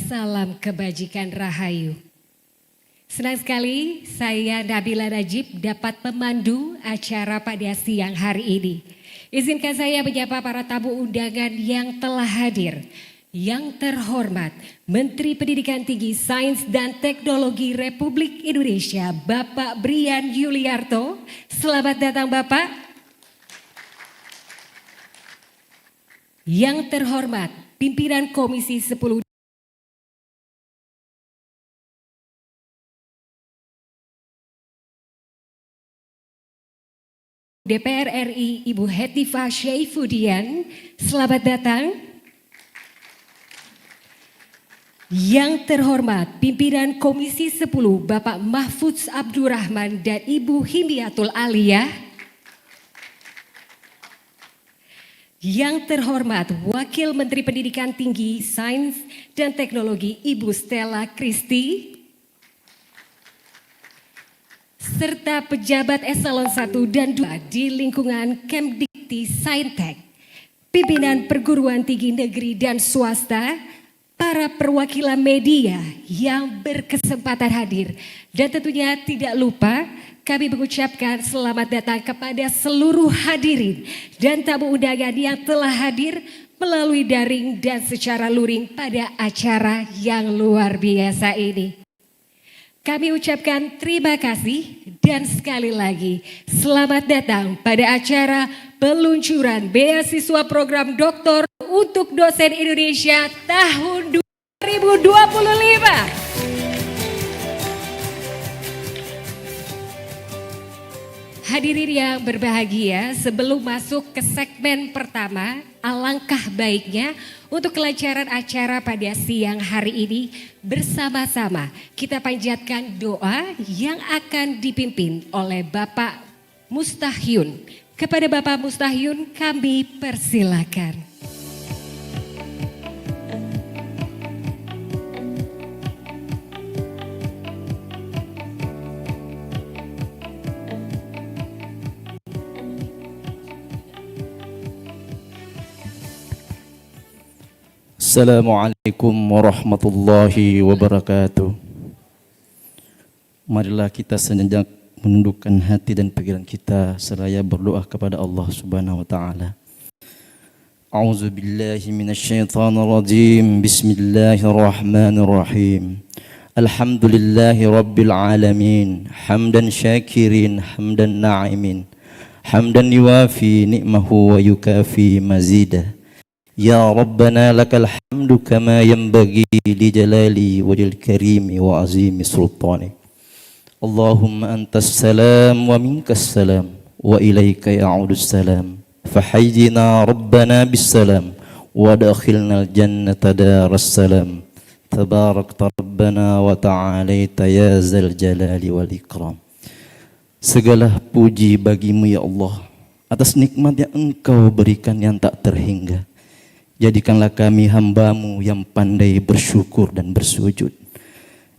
Salam kebajikan rahayu. Senang sekali saya Nabila Najib dapat memandu acara pada siang hari ini. Izinkan saya menyapa para tamu undangan yang telah hadir. Yang terhormat Menteri Pendidikan Tinggi, Sains dan Teknologi Republik Indonesia, Bapak Brian Yuliarto. Selamat datang Bapak. Yang terhormat Pimpinan Komisi 10 DPR RI, Ibu Hetifah Syaifuddin. Selamat datang. Yang terhormat Pimpinan Komisi 10 Bapak Mahfudz Abdurrahman dan Ibu Himiatul Aliyah. Yang terhormat Wakil Menteri Pendidikan Tinggi, Sains dan Teknologi Ibu Stella Christy. Serta pejabat eselon 1 dan 2 di lingkungan Kemdikti Saintek, pimpinan perguruan tinggi negeri dan swasta, para perwakilan media yang berkesempatan hadir, dan tentunya tidak lupa kami mengucapkan selamat datang kepada seluruh hadirin dan tamu undangan yang telah hadir melalui daring dan secara luring pada acara yang luar biasa ini. Kami ucapkan terima kasih dan sekali lagi selamat datang pada acara peluncuran beasiswa program doktor untuk dosen Indonesia tahun 2025. Hadirin yang berbahagia, sebelum masuk ke segmen pertama, alangkah baiknya untuk kelancaran acara pada siang hari ini bersama-sama kita panjatkan doa yang akan dipimpin oleh Bapak Mustahyun. Kepada Bapak Mustahyun kami persilakan. Assalamualaikum warahmatullahi wabarakatuh. Marilah kita sejenak menundukkan hati dan pikiran kita seraya berdoa kepada Allah Subhanahu wa taala. A'udzu billahi minasyaitonir rajim. Bismillahirrahmanirrahim. Alhamdulillahi rabbil alamin. Hamdan syakirin, hamdan na'imin. Hamdan yuwafi ni'mahu wa yukafi mazidah. Ya Rabbana lakal hamdu kama yanbaghi li jalali wajhil karimi wa azimi sultani. Allahumma antas salam wa minkas salam wa ilaika ya'udus salam. Fahayyina Rabbana bis salam wa dakhilnal jannata daras salam. Tabarakta Rabbana wa ta'alaita ya zal jalali wal ikram. Segala puji bagimu ya Allah atas nikmat yang Engkau berikan yang tak terhingga. Jadikanlah kami hamba-Mu yang pandai bersyukur dan bersujud.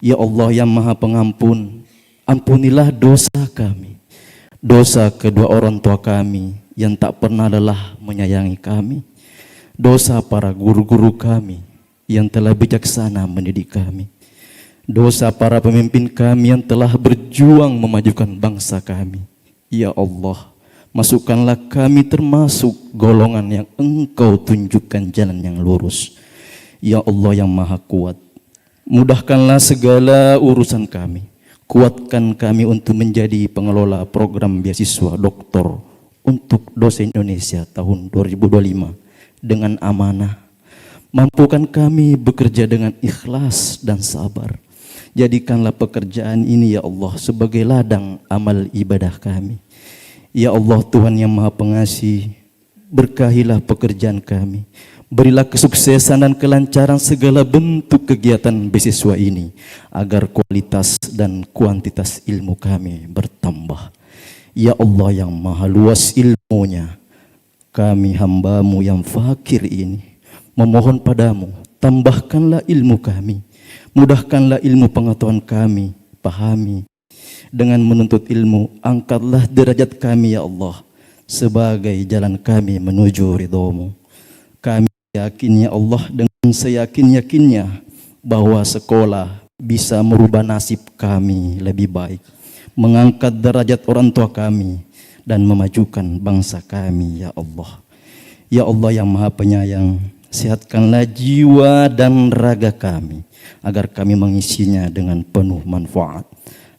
Ya Allah yang Maha Pengampun, ampunilah dosa kami, dosa kedua orang tua kami yang tak pernah lelah menyayangi kami, dosa para guru-guru kami yang telah bijaksana mendidik kami, dosa para pemimpin kami yang telah berjuang memajukan bangsa kami. Ya Allah, masukkanlah kami termasuk golongan yang Engkau tunjukkan jalan yang lurus. Ya Allah yang Maha Kuat, mudahkanlah segala urusan kami. Kuatkan kami untuk menjadi pengelola program beasiswa doktor untuk dosen Indonesia tahun 2025 dengan amanah. Mampukan kami bekerja dengan ikhlas dan sabar. Jadikanlah pekerjaan ini ya Allah sebagai ladang amal ibadah kami. Ya Allah Tuhan yang Maha Pengasih, berkahilah pekerjaan kami. Berilah kesuksesan dan kelancaran segala bentuk kegiatan beasiswa ini, agar kualitas dan kuantitas ilmu kami bertambah. Ya Allah yang Maha luas ilmunya, kami hamba-Mu yang fakir ini memohon padamu, tambahkanlah ilmu kami, mudahkanlah ilmu pengetahuan kami, pahami. Dengan menuntut ilmu, angkatlah derajat kami ya Allah sebagai jalan kami menuju ridho-Mu. Kami yakin ya Allah dengan seyakin-yakinnya bahwa sekolah bisa merubah nasib kami lebih baik, mengangkat derajat orang tua kami, dan memajukan bangsa kami, ya Allah. Ya Allah yang Maha Penyayang, sehatkanlah jiwa dan raga kami, agar kami mengisinya dengan penuh manfaat.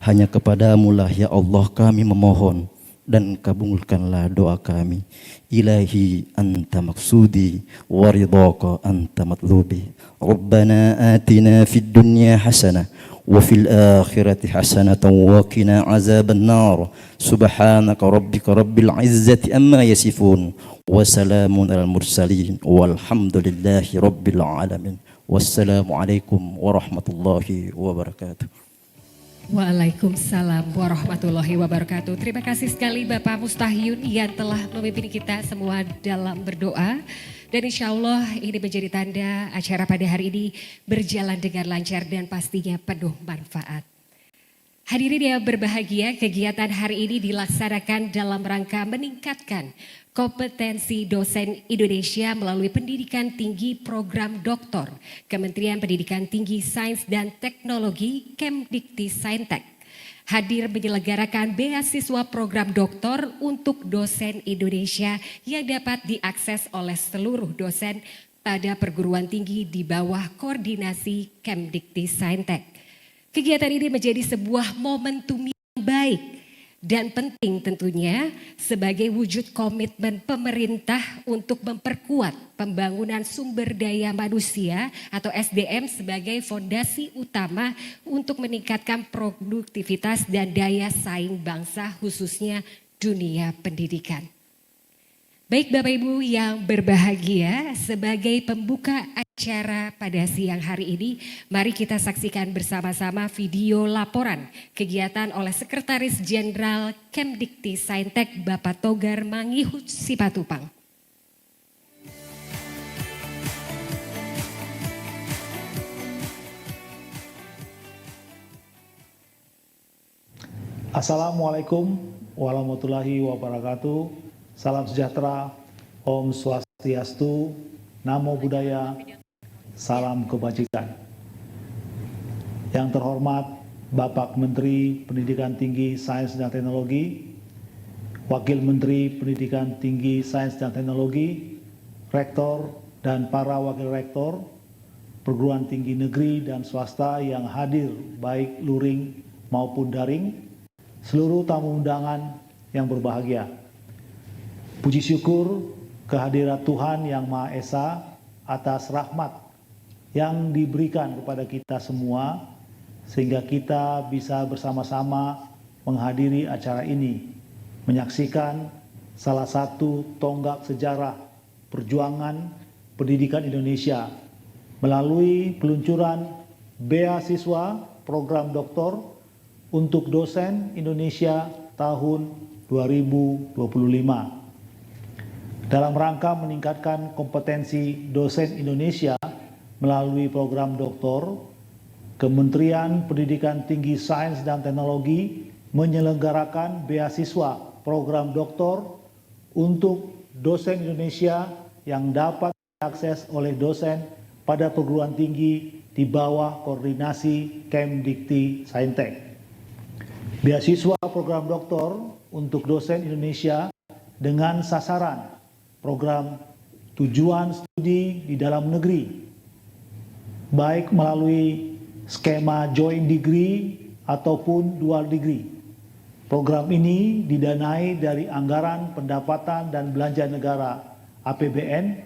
Hanya kepadamu lah ya Allah kami memohon, dan kabulkanlah doa kami. Ilahi anta maksudi, waridhaka anta matlubi. Rabbana atina fid dunya hasanah, وفي الآخرة حسنة وقنا عذاب النار سبحانك ربك رب العزة أما يصفون وسلام على المرسلين والحمد لله رب العالمين والسلام عليكم ورحمة الله وبركاته. Waalaikumsalam warahmatullahi wabarakatuh. Terima kasih sekali Bapak Mustahyun yang telah memimpin kita semua dalam berdoa. Dan insya Allah ini menjadi tanda acara pada hari ini berjalan dengan lancar dan pastinya penuh manfaat. Hadirin yang berbahagia, kegiatan hari ini dilaksanakan dalam rangka meningkatkan kompetensi dosen Indonesia melalui pendidikan tinggi program doktor Kementerian Pendidikan Tinggi Sains dan Teknologi Kemdikti-Saintek. Hadir menyelenggarakan beasiswa program doktor untuk dosen Indonesia yang dapat diakses oleh seluruh dosen pada perguruan tinggi di bawah koordinasi Kemdikti-Saintek. Kegiatan ini menjadi sebuah momentum yang baik dan penting tentunya sebagai wujud komitmen pemerintah untuk memperkuat pembangunan sumber daya manusia atau SDM sebagai fondasi utama untuk meningkatkan produktivitas dan daya saing bangsa khususnya dunia pendidikan. Baik Bapak Ibu yang berbahagia, sebagai pembuka acara pada siang hari ini, mari kita saksikan bersama-sama video laporan kegiatan oleh Sekretaris Jenderal Kemdikti-Saintek Bapak Togar Mangihut Sipatupang. Assalamualaikum warahmatullahi wabarakatuh. Salam sejahtera, Om Swastiastu, Namo Buddhaya, salam kebajikan. Yang terhormat Bapak Menteri Pendidikan Tinggi Sains dan Teknologi, Wakil Menteri Pendidikan Tinggi Sains dan Teknologi, Rektor dan para Wakil Rektor, perguruan tinggi negeri dan swasta yang hadir baik luring maupun daring, seluruh tamu undangan yang berbahagia. Puji syukur kehadirat Tuhan Yang Maha Esa atas rahmat yang diberikan kepada kita semua sehingga kita bisa bersama-sama menghadiri acara ini, menyaksikan salah satu tonggak sejarah perjuangan pendidikan Indonesia melalui peluncuran beasiswa program doktor untuk dosen Indonesia tahun 2025. Dalam rangka meningkatkan kompetensi dosen Indonesia melalui program doktor, Kementerian Pendidikan Tinggi Sains dan Teknologi menyelenggarakan beasiswa program doktor untuk dosen Indonesia yang dapat diakses oleh dosen pada perguruan tinggi di bawah koordinasi Kemdikti-Saintek. Beasiswa program doktor untuk dosen Indonesia dengan sasaran program tujuan studi di dalam negeri, baik melalui skema joint degree ataupun dual degree. Program ini didanai dari anggaran pendapatan dan belanja negara APBN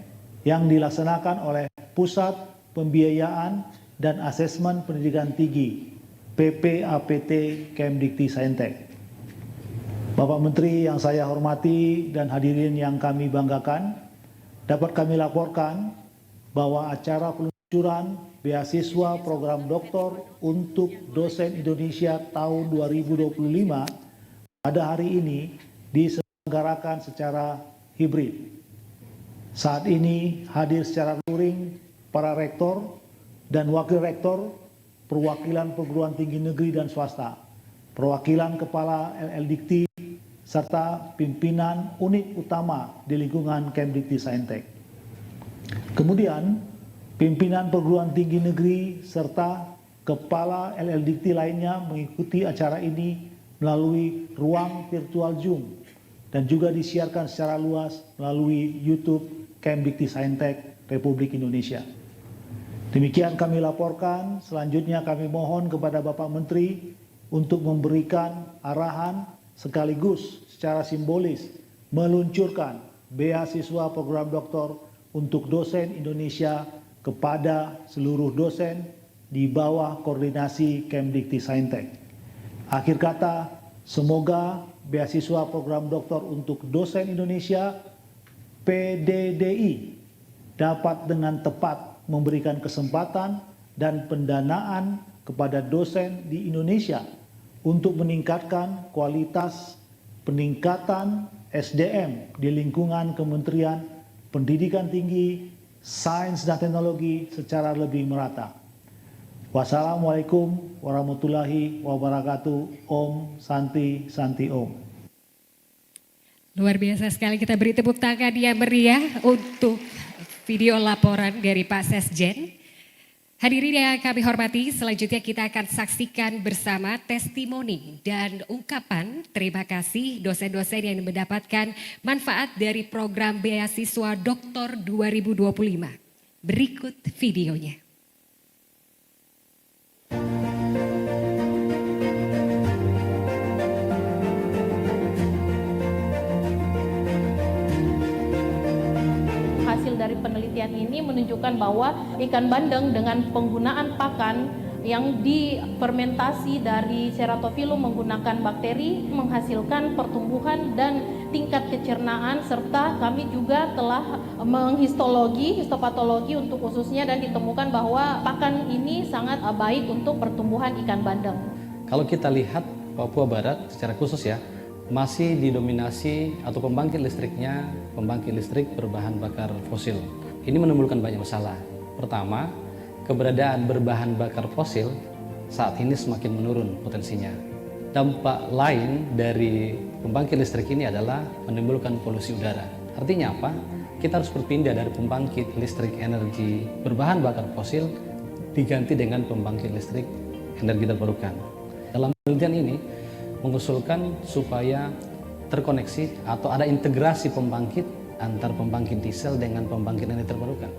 yang dilaksanakan oleh Pusat Pembiayaan dan Asesmen Pendidikan Tinggi PPAPT Kemdikti-Saintek. Bapak Menteri yang saya hormati dan hadirin yang kami banggakan, dapat kami laporkan bahwa acara peluncuran beasiswa program doktor untuk dosen Indonesia tahun 2025 pada hari ini diselenggarakan secara hibrid. Saat ini hadir secara luring para rektor dan wakil rektor perwakilan perguruan tinggi negeri dan swasta, perwakilan kepala LL-Dikti, serta pimpinan unit utama di lingkungan Kemdikti-Saintek. Kemudian, Pimpinan perguruan tinggi negeri serta kepala LLDikti lainnya mengikuti acara ini melalui ruang virtual Zoom dan juga disiarkan secara luas melalui YouTube Kemdikti Saintek Republik Indonesia. Demikian kami laporkan, selanjutnya kami mohon kepada Bapak Menteri untuk memberikan arahan sekaligus secara simbolis meluncurkan beasiswa program doktor untuk dosen Indonesia kepada seluruh dosen di bawah koordinasi Kemdikti Saintek. Akhir kata, semoga beasiswa program doktor untuk dosen Indonesia PDDI dapat dengan tepat memberikan kesempatan dan pendanaan kepada dosen di Indonesia untuk meningkatkan kualitas peningkatan SDM di lingkungan Kementerian Pendidikan Tinggi, Sains dan Teknologi secara lebih merata. Wassalamualaikum warahmatullahi wabarakatuh. Om Santi Santi Om. Luar biasa sekali, kita beri tepuk tangan yang meriah untuk video laporan dari Pak Sesjen. Hadirin yang kami hormati, selanjutnya kita akan saksikan bersama testimoni dan ungkapan terima kasih dosen-dosen yang mendapatkan manfaat dari program beasiswa Doktor 2025. Berikut videonya. Hasil dari penelitian ini menunjukkan bahwa ikan bandeng dengan penggunaan pakan yang difermentasi dari Ceratophyllum menggunakan bakteri menghasilkan pertumbuhan dan tingkat kecernaan, serta kami juga telah histopatologi untuk khususnya dan ditemukan bahwa pakan ini sangat baik untuk pertumbuhan ikan bandeng. Kalau kita lihat Papua Barat secara khusus ya, masih didominasi atau pembangkit listriknya pembangkit listrik berbahan bakar fosil. Ini menimbulkan banyak masalah. Pertama, keberadaan berbahan bakar fosil saat ini semakin menurun potensinya. Dampak lain dari pembangkit listrik ini adalah menimbulkan polusi udara. Artinya apa? Kita harus berpindah dari pembangkit listrik energi berbahan bakar fosil diganti dengan pembangkit listrik energi terbarukan. Dalam penelitian ini mengusulkan supaya terkoneksi atau ada integrasi pembangkit antar pembangkit diesel dengan pembangkit energi terbarukan.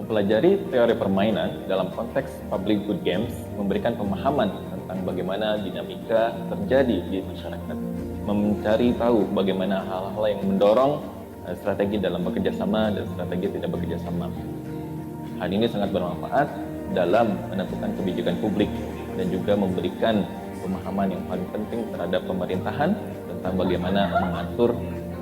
Mempelajari teori permainan dalam konteks public good games memberikan pemahaman tentang bagaimana dinamika terjadi di masyarakat, mencari tahu bagaimana hal-hal yang mendorong strategi dalam bekerja sama dan strategi tidak bekerja sama. Hal ini sangat bermanfaat dalam menentukan kebijakan publik dan juga memberikan pemahaman yang paling penting terhadap pemerintahan tentang bagaimana mengatur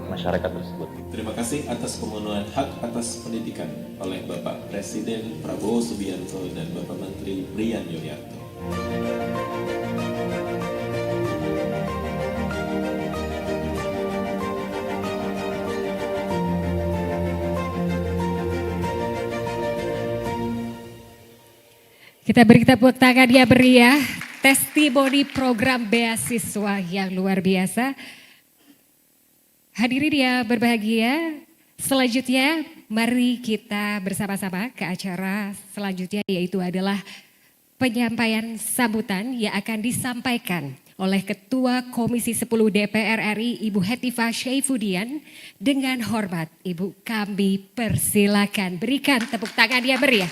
masyarakat tersebut. Terima kasih atas pemenuhan hak atas pendidikan oleh Bapak Presiden Prabowo Subianto dan Bapak Menteri Brian Yulianto. Kita beri tepuk tangan yang meriah, testimoni program beasiswa yang luar biasa. Hadirin yang berbahagia, selanjutnya mari kita bersama-sama ke acara selanjutnya, yaitu adalah penyampaian sambutan yang akan disampaikan oleh Ketua Komisi 10 DPR RI Ibu Hetifah Syaifuddin. Dengan hormat Ibu, kami persilakan, berikan tepuk tangan yang meriah.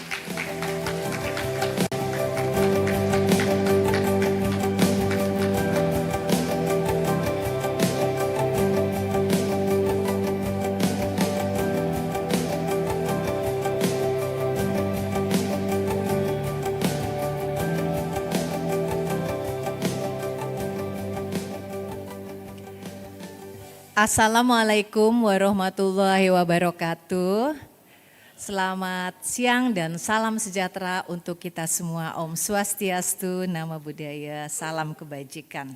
Assalamualaikum warahmatullahi wabarakatuh. Selamat siang dan salam sejahtera untuk kita semua. Om Swastiastu, Namo Buddhaya, salam kebajikan.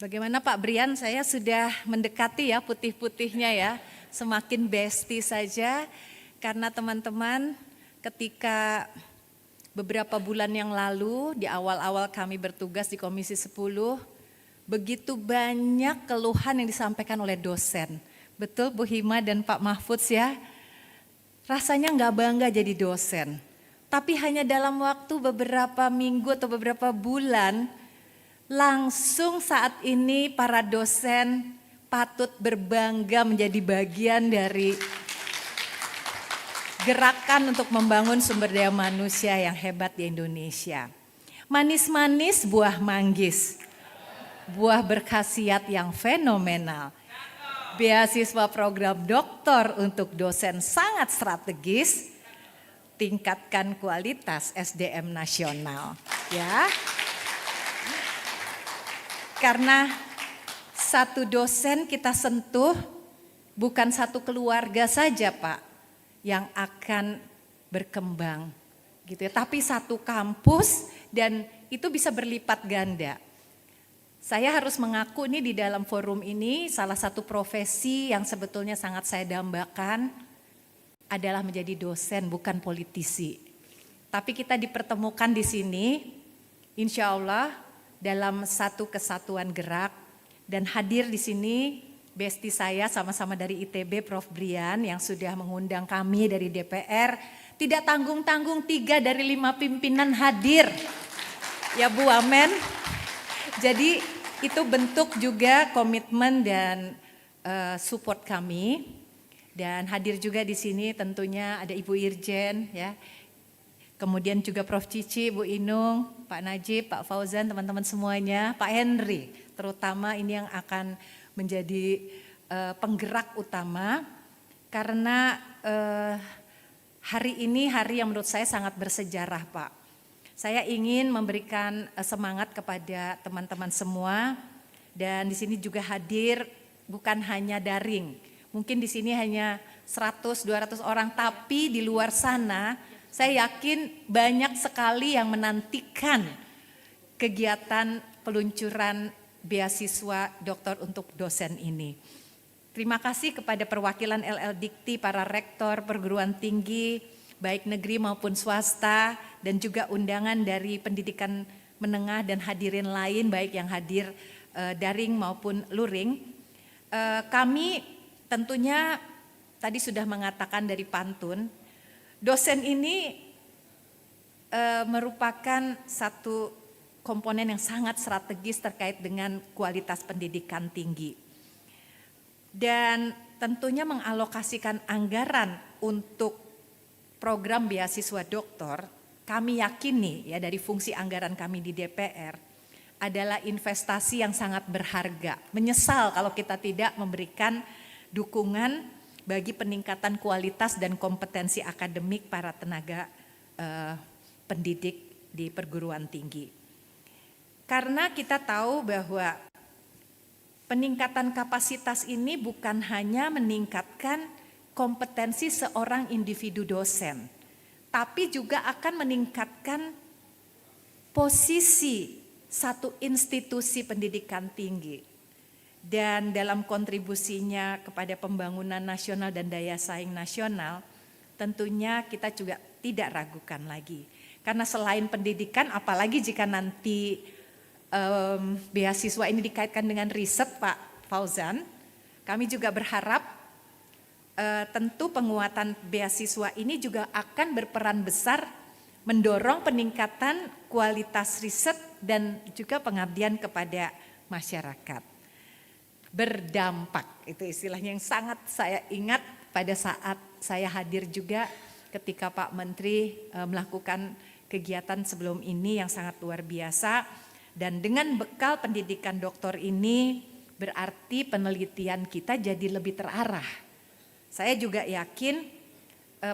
Bagaimana Pak Brian, saya sudah mendekati ya putih-putihnya ya. Semakin bestie saja karena teman-teman ketika beberapa bulan yang lalu di awal-awal kami bertugas di Komisi 10, begitu banyak keluhan yang disampaikan oleh dosen. Betul Bu Hima dan Pak Mahfudz ya. rasanya nggak bangga jadi dosen. Tapi hanya dalam waktu beberapa minggu atau beberapa bulan, langsung saat ini para dosen patut berbangga menjadi bagian dari gerakan untuk membangun sumber daya manusia yang hebat di Indonesia. Manis-manis buah manggis, buah berkhasiat yang fenomenal. Beasiswa program doktor untuk dosen sangat strategis, tingkatkan kualitas SDM nasional. Ya, karena satu dosen kita sentuh bukan satu keluarga saja Pak yang akan berkembang gitu ya, tapi satu kampus dan itu bisa berlipat ganda. Saya harus mengaku nih di dalam forum ini salah satu profesi yang sebetulnya sangat saya dambakan adalah menjadi dosen bukan politisi. Tapi kita dipertemukan di sini insya Allah dalam satu kesatuan gerak dan hadir di sini bestie saya sama-sama dari ITB Prof. Brian yang sudah mengundang kami dari DPR. Tidak tanggung-tanggung 3 dari 5 pimpinan hadir. Ya Bu, amin. Jadi itu bentuk juga komitmen dan support kami. Dan hadir juga di sini tentunya ada Ibu Irjen ya. Kemudian juga Prof. Cici, Bu Inung, Pak Najib, Pak Fauzan, teman-teman semuanya, Pak Henry. Terutama ini yang akan menjadi penggerak utama karena hari ini hari yang menurut saya sangat bersejarah Pak. Saya ingin memberikan semangat kepada teman-teman semua dan di sini juga hadir bukan hanya daring. Mungkin di sini hanya 100-200 orang tapi di luar sana saya yakin banyak sekali yang menantikan kegiatan peluncuran beasiswa doktor untuk dosen ini. Terima kasih kepada perwakilan LL Dikti, para rektor perguruan tinggi, baik negeri maupun swasta, dan juga undangan dari pendidikan menengah dan hadirin lain, baik yang hadir daring maupun luring. Kami tentunya tadi sudah mengatakan dari pantun, dosen ini merupakan satu komponen yang sangat strategis terkait dengan kualitas pendidikan tinggi. Dan tentunya mengalokasikan anggaran untuk program beasiswa doktor, kami yakini ya dari fungsi anggaran kami di DPR adalah investasi yang sangat berharga. Menyesal kalau kita tidak memberikan dukungan bagi peningkatan kualitas dan kompetensi akademik para tenaga pendidik di perguruan tinggi. Karena kita tahu bahwa peningkatan kapasitas ini bukan hanya meningkatkan kompetensi seorang individu dosen, tapi juga akan meningkatkan posisi satu institusi pendidikan tinggi. Dan dalam kontribusinya kepada pembangunan nasional dan daya saing nasional, tentunya kita juga tidak ragukan lagi. Karena selain pendidikan, apalagi jika nanti beasiswa ini dikaitkan dengan riset Pak Fauzan, kami juga berharap tentu penguatan beasiswa ini juga akan berperan besar mendorong peningkatan kualitas riset dan juga pengabdian kepada masyarakat. Berdampak, itu istilahnya yang sangat saya ingat pada saat saya hadir juga ketika Pak Menteri melakukan kegiatan sebelum ini yang sangat luar biasa. Dan dengan bekal pendidikan doktor ini berarti penelitian kita jadi lebih terarah. Saya juga yakin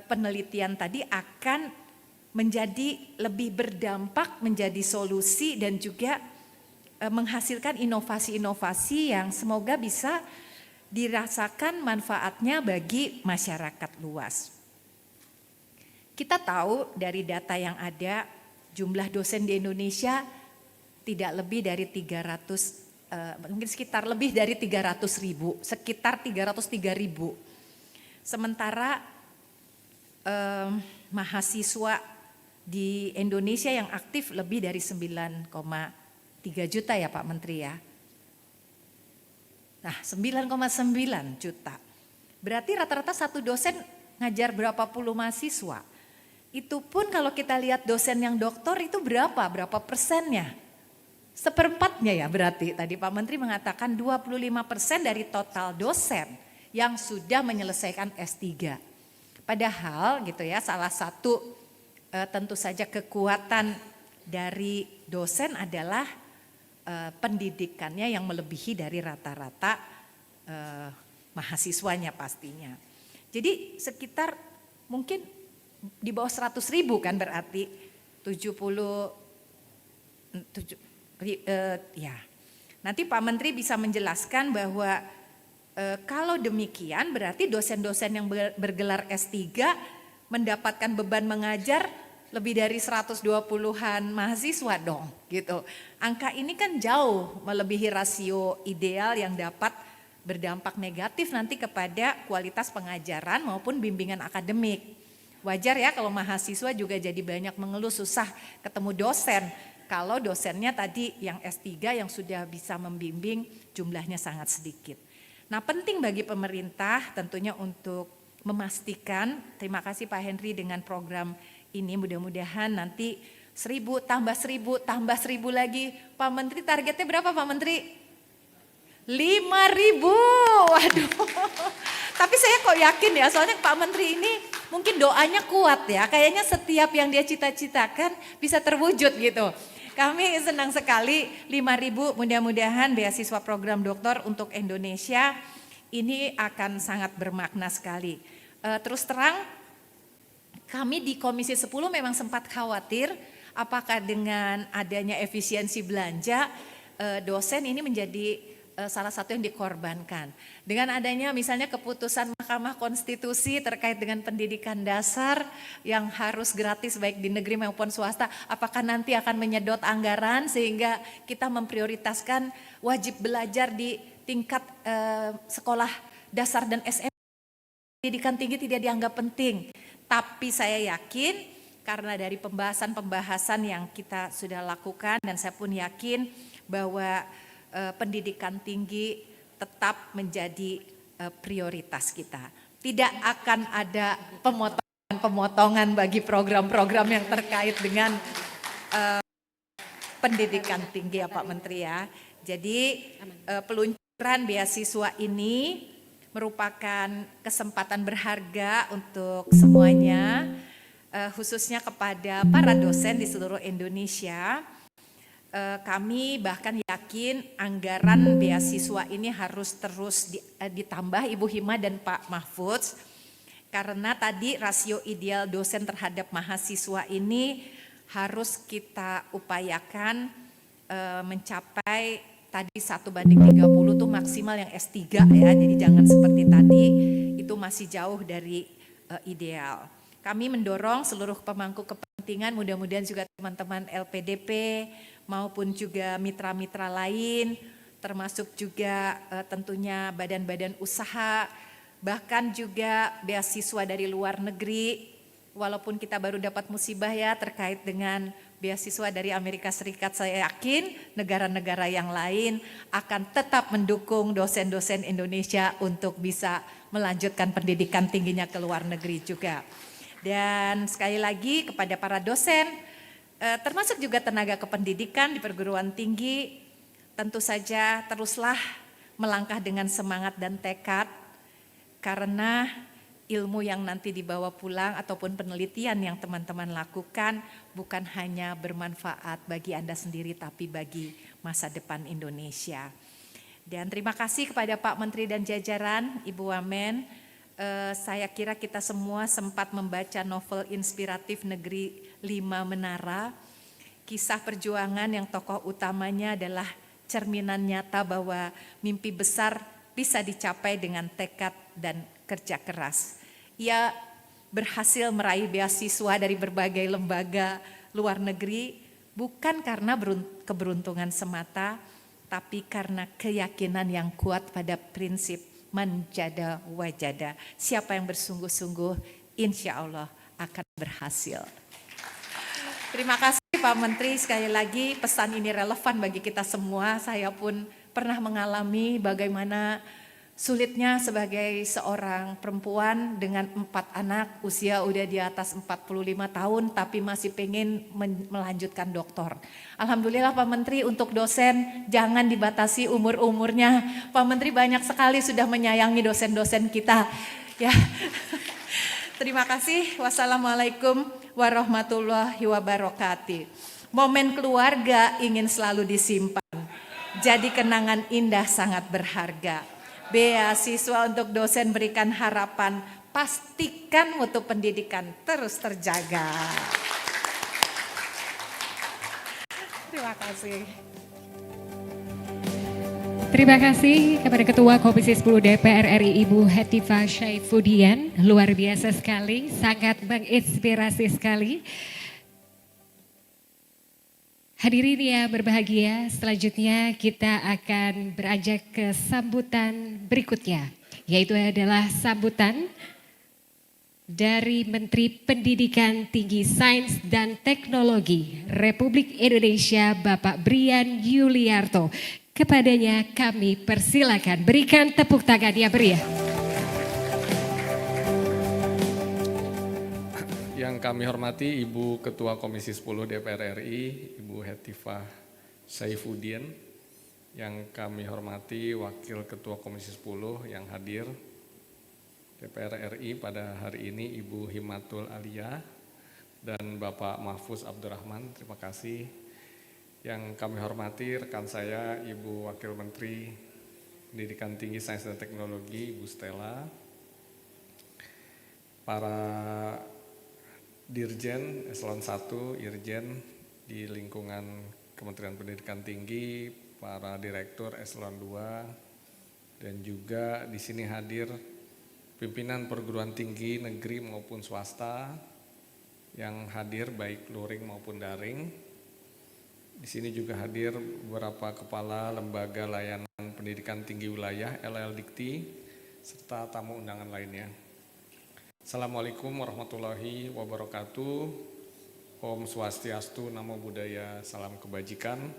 penelitian tadi akan menjadi lebih berdampak, menjadi solusi dan juga menghasilkan inovasi-inovasi yang semoga bisa dirasakan manfaatnya bagi masyarakat luas. Kita tahu dari data yang ada jumlah dosen di Indonesia tidak lebih dari 300, mungkin sekitar lebih dari 300.000, sekitar 303.000. Sementara mahasiswa di Indonesia yang aktif lebih dari 9,3 juta ya Pak Menteri ya. Nah 9,9 juta. Berarti rata-rata satu dosen ngajar berapa puluh mahasiswa. Itu pun kalau kita lihat dosen yang doktor itu berapa persennya? Seperempatnya ya berarti. Tadi Pak Menteri mengatakan 25% dari total dosen yang sudah menyelesaikan S3. Padahal gitu ya, salah satu tentu saja kekuatan dari dosen adalah pendidikannya yang melebihi dari rata-rata mahasiswanya pastinya. Jadi sekitar mungkin di bawah 100.000 kan berarti 77 ya. Nanti Pak Menteri bisa menjelaskan bahwa kalau demikian berarti dosen-dosen yang bergelar S3 mendapatkan beban mengajar lebih dari 120-an mahasiswa dong gitu. Angka ini kan jauh melebihi rasio ideal yang dapat berdampak negatif nanti kepada kualitas pengajaran maupun bimbingan akademik. Wajar ya kalau mahasiswa juga jadi banyak mengeluh susah ketemu dosen. Kalau dosennya tadi yang S3 yang sudah bisa membimbing jumlahnya sangat sedikit. Nah, penting bagi pemerintah tentunya untuk memastikan, terima kasih Pak Henry dengan program ini, mudah-mudahan nanti 1.000 tambah 1.000 tambah 1.000 lagi. Pak Menteri targetnya berapa Pak Menteri? 5.000, waduh. Tapi saya kok yakin ya, soalnya Pak Menteri ini mungkin doanya kuat ya. Kayaknya setiap yang dia cita-citakan bisa terwujud gitu. Kami senang sekali 5.000, mudah-mudahan beasiswa program doktor untuk Indonesia ini akan sangat bermakna sekali. Terus terang kami di Komisi 10 memang sempat khawatir apakah dengan adanya efisiensi belanja dosen ini menjadi salah satu yang dikorbankan. Dengan adanya misalnya keputusan Mahkamah Konstitusi terkait dengan pendidikan dasar yang harus gratis baik di negeri maupun swasta, apakah nanti akan menyedot anggaran sehingga kita memprioritaskan wajib belajar di tingkat sekolah dasar dan SMA, pendidikan tinggi tidak dianggap penting. Tapi saya yakin karena dari pembahasan-pembahasan yang kita sudah lakukan dan saya pun yakin bahwa pendidikan tinggi tetap menjadi prioritas kita. Tidak akan ada pemotongan bagi program-program yang terkait dengan pendidikan tinggi ya Pak Menteri ya. Jadi peluncuran beasiswa ini merupakan kesempatan berharga untuk semuanya, khususnya kepada para dosen di seluruh Indonesia. Kami bahkan yakin anggaran beasiswa ini harus terus ditambah Ibu Hima dan Pak Mahfud, karena tadi rasio ideal dosen terhadap mahasiswa ini harus kita upayakan mencapai tadi 1:30 tuh maksimal yang S3 ya, jadi jangan seperti tadi itu masih jauh dari ideal. Kami mendorong seluruh pemangku kepentingan, mudah-mudahan juga teman-teman LPDP maupun juga mitra-mitra lain, termasuk juga tentunya badan-badan usaha, bahkan juga beasiswa dari luar negeri, walaupun kita baru dapat musibah ya terkait dengan beasiswa dari Amerika Serikat, saya yakin negara-negara yang lain akan tetap mendukung dosen-dosen Indonesia untuk bisa melanjutkan pendidikan tingginya ke luar negeri juga. Dan sekali lagi kepada para dosen, termasuk juga tenaga kependidikan di perguruan tinggi, tentu saja teruslah melangkah dengan semangat dan tekad, karena ilmu yang nanti dibawa pulang ataupun penelitian yang teman-teman lakukan bukan hanya bermanfaat bagi Anda sendiri tapi bagi masa depan Indonesia. Dan terima kasih kepada Pak Menteri dan jajaran, Ibu Wamen. Saya kira kita semua sempat membaca novel inspiratif Negeri 5 Menara. Kisah perjuangan yang tokoh utamanya adalah cerminan nyata bahwa mimpi besar bisa dicapai dengan tekad dan kerja keras. Ia berhasil meraih beasiswa dari berbagai lembaga luar negeri bukan karena keberuntungan semata, tapi karena keyakinan yang kuat pada prinsip manjada wajada. Siapa yang bersungguh-sungguh insya Allah akan berhasil. Terima kasih Pak Menteri, sekali lagi pesan ini relevan bagi kita semua. Saya pun pernah mengalami bagaimana Sulitnya sebagai seorang perempuan dengan 4 anak, usia udah di atas 45 tahun tapi masih pengen melanjutkan doktor. Alhamdulillah Pak Menteri, untuk dosen jangan dibatasi umur-umurnya. Pak Menteri banyak sekali sudah menyayangi dosen-dosen kita. Ya. Terima kasih. Wassalamualaikum warahmatullahi wabarakatuh. Momen keluarga ingin selalu disimpan. Jadi kenangan indah sangat berharga. Beasiswa untuk dosen berikan harapan, pastikan mutu pendidikan terus terjaga. Terima kasih. Terima kasih kepada Ketua Komisi 10 DPR RI Ibu Hetifah Syaifudian. Luar biasa sekali, sangat menginspirasi sekali. Hadirin yang berbahagia, selanjutnya kita akan beranjak ke sambutan berikutnya, yaitu adalah sambutan dari Menteri Pendidikan Tinggi Sains dan Teknologi Republik Indonesia, Bapak Brian Yuliarto. Kepadanya kami persilakan, berikan tepuk tangan yang meriah. Yang kami hormati Ibu Ketua Komisi 10 DPR RI, Ibu Hetifah Syaifudian. Yang kami hormati Wakil Ketua Komisi 10 yang hadir DPR RI pada hari ini, Ibu Himatul Alia dan Bapak Mahfuz Abdurrahman, terima kasih. Yang kami hormati rekan saya, Ibu Wakil Menteri Pendidikan Tinggi Sains dan Teknologi, Ibu Stella, para Dirjen Eselon 1, Irjen di lingkungan Kementerian Pendidikan Tinggi, para Direktur Eselon 2, dan juga di sini hadir pimpinan perguruan tinggi negeri maupun swasta yang hadir baik luring maupun daring. Di sini juga hadir beberapa kepala lembaga layanan pendidikan tinggi wilayah LL Dikti serta tamu undangan lainnya. Assalamualaikum warahmatullahi wabarakatuh. Om Swastiastu, Namo Buddhaya, salam kebajikan.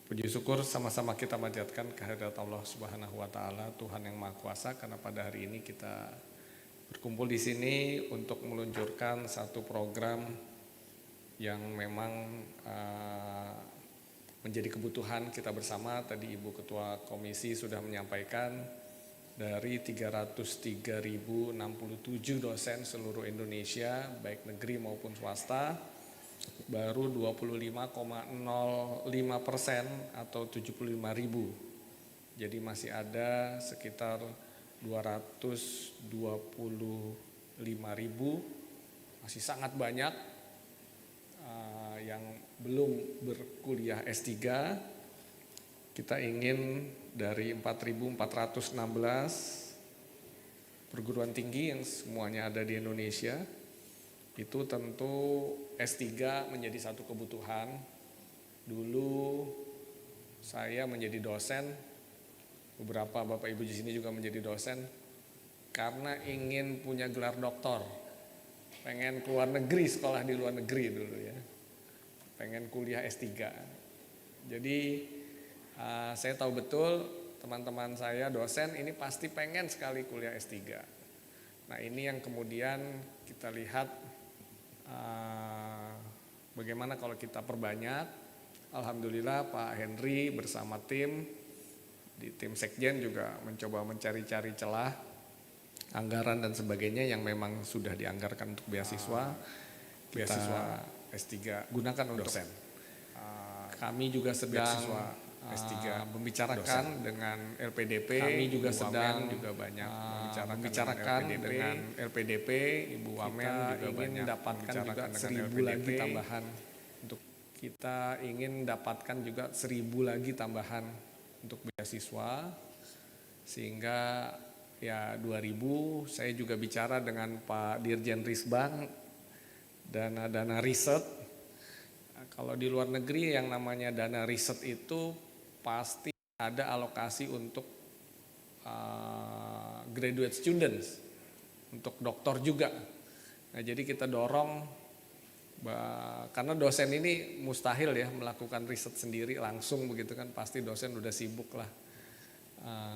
Puji syukur sama-sama kita panjatkan kehadirat Allah Subhanahu wa taala, Tuhan yang Maha Kuasa, karena pada hari ini kita berkumpul di sini untuk meluncurkan satu program yang memang menjadi kebutuhan kita bersama. Tadi Ibu Ketua Komisi sudah menyampaikan dari 303.067 dosen seluruh Indonesia, baik negeri maupun swasta, baru 25,05% atau 75.000. Jadi masih ada sekitar 225.000, masih sangat banyak yang belum berkuliah S3. Kita ingin dari 4.416 perguruan tinggi yang semuanya ada di Indonesia, itu tentu S3 menjadi satu kebutuhan. Dulu saya menjadi dosen, beberapa Bapak Ibu di sini juga menjadi dosen, karena ingin punya gelar doktor, pengen keluar negeri, sekolah di luar negeri dulu ya, pengen kuliah S3. Jadi saya tahu betul teman-teman saya dosen ini pasti pengen sekali kuliah S3. Nah ini yang kemudian kita lihat bagaimana kalau kita perbanyak. Alhamdulillah Pak Henry bersama tim, di tim Sekjen juga mencoba mencari-cari celah anggaran dan sebagainya yang memang sudah dianggarkan untuk beasiswa S3 gunakan untuk dosen. Kami juga sedang S3 membicarakan dengan LPDP, kami juga sedang banyak membicarakan dengan LPDP, Ibu Wamen juga banyak mendapatkan juga 1.000 lagi tambahan untuk kita ingin dapatkan juga 1.000 lagi tambahan untuk beasiswa, sehingga ya 2.000. Saya juga bicara dengan Pak Dirjen Risbang, dana riset. Kalau di luar negeri yang namanya dana riset itu pasti ada alokasi untuk graduate students, untuk doktor juga. Nah jadi kita dorong, karena dosen ini mustahil ya melakukan riset sendiri langsung begitu kan, pasti dosen udah sibuk lah.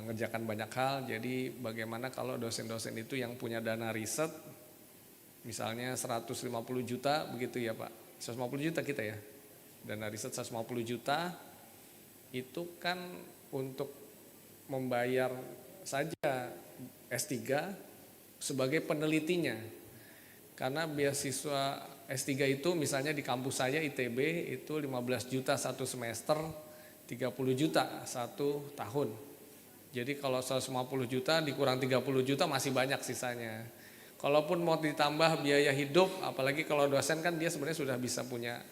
ngerjakan banyak hal. Jadi bagaimana kalau dosen-dosen itu yang punya dana riset, misalnya 150 juta begitu ya Pak, 150 juta kita ya, dana riset 150 juta, itu kan untuk membayar saja S3 sebagai penelitinya. Karena beasiswa S3 itu misalnya di kampus saya ITB itu 15 juta satu semester, 30 juta satu tahun. Jadi kalau 150 juta dikurang 30 juta masih banyak sisanya. Kalaupun mau ditambah biaya hidup, apalagi kalau dosen kan dia sebenarnya sudah bisa punya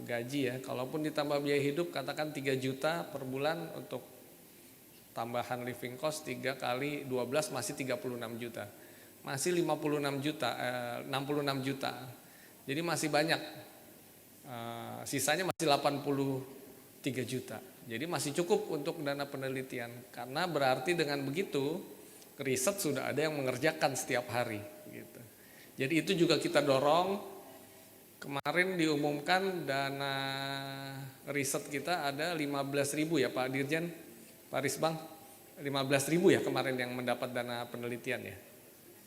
gaji ya. Kalaupun ditambah biaya hidup katakan 3 juta per bulan untuk tambahan living cost 3 kali 12 masih 36 juta. Masih 56 juta, 66 juta. Jadi masih banyak. Sisanya masih 83 juta. Jadi masih cukup untuk dana penelitian. Karena berarti dengan begitu riset sudah ada yang mengerjakan setiap hari gitu. Jadi itu juga kita dorong. Kemarin diumumkan dana riset kita ada 15.000 ya Pak Dirjen, Pak Risbang, 15.000 ya kemarin yang mendapat dana penelitian ya,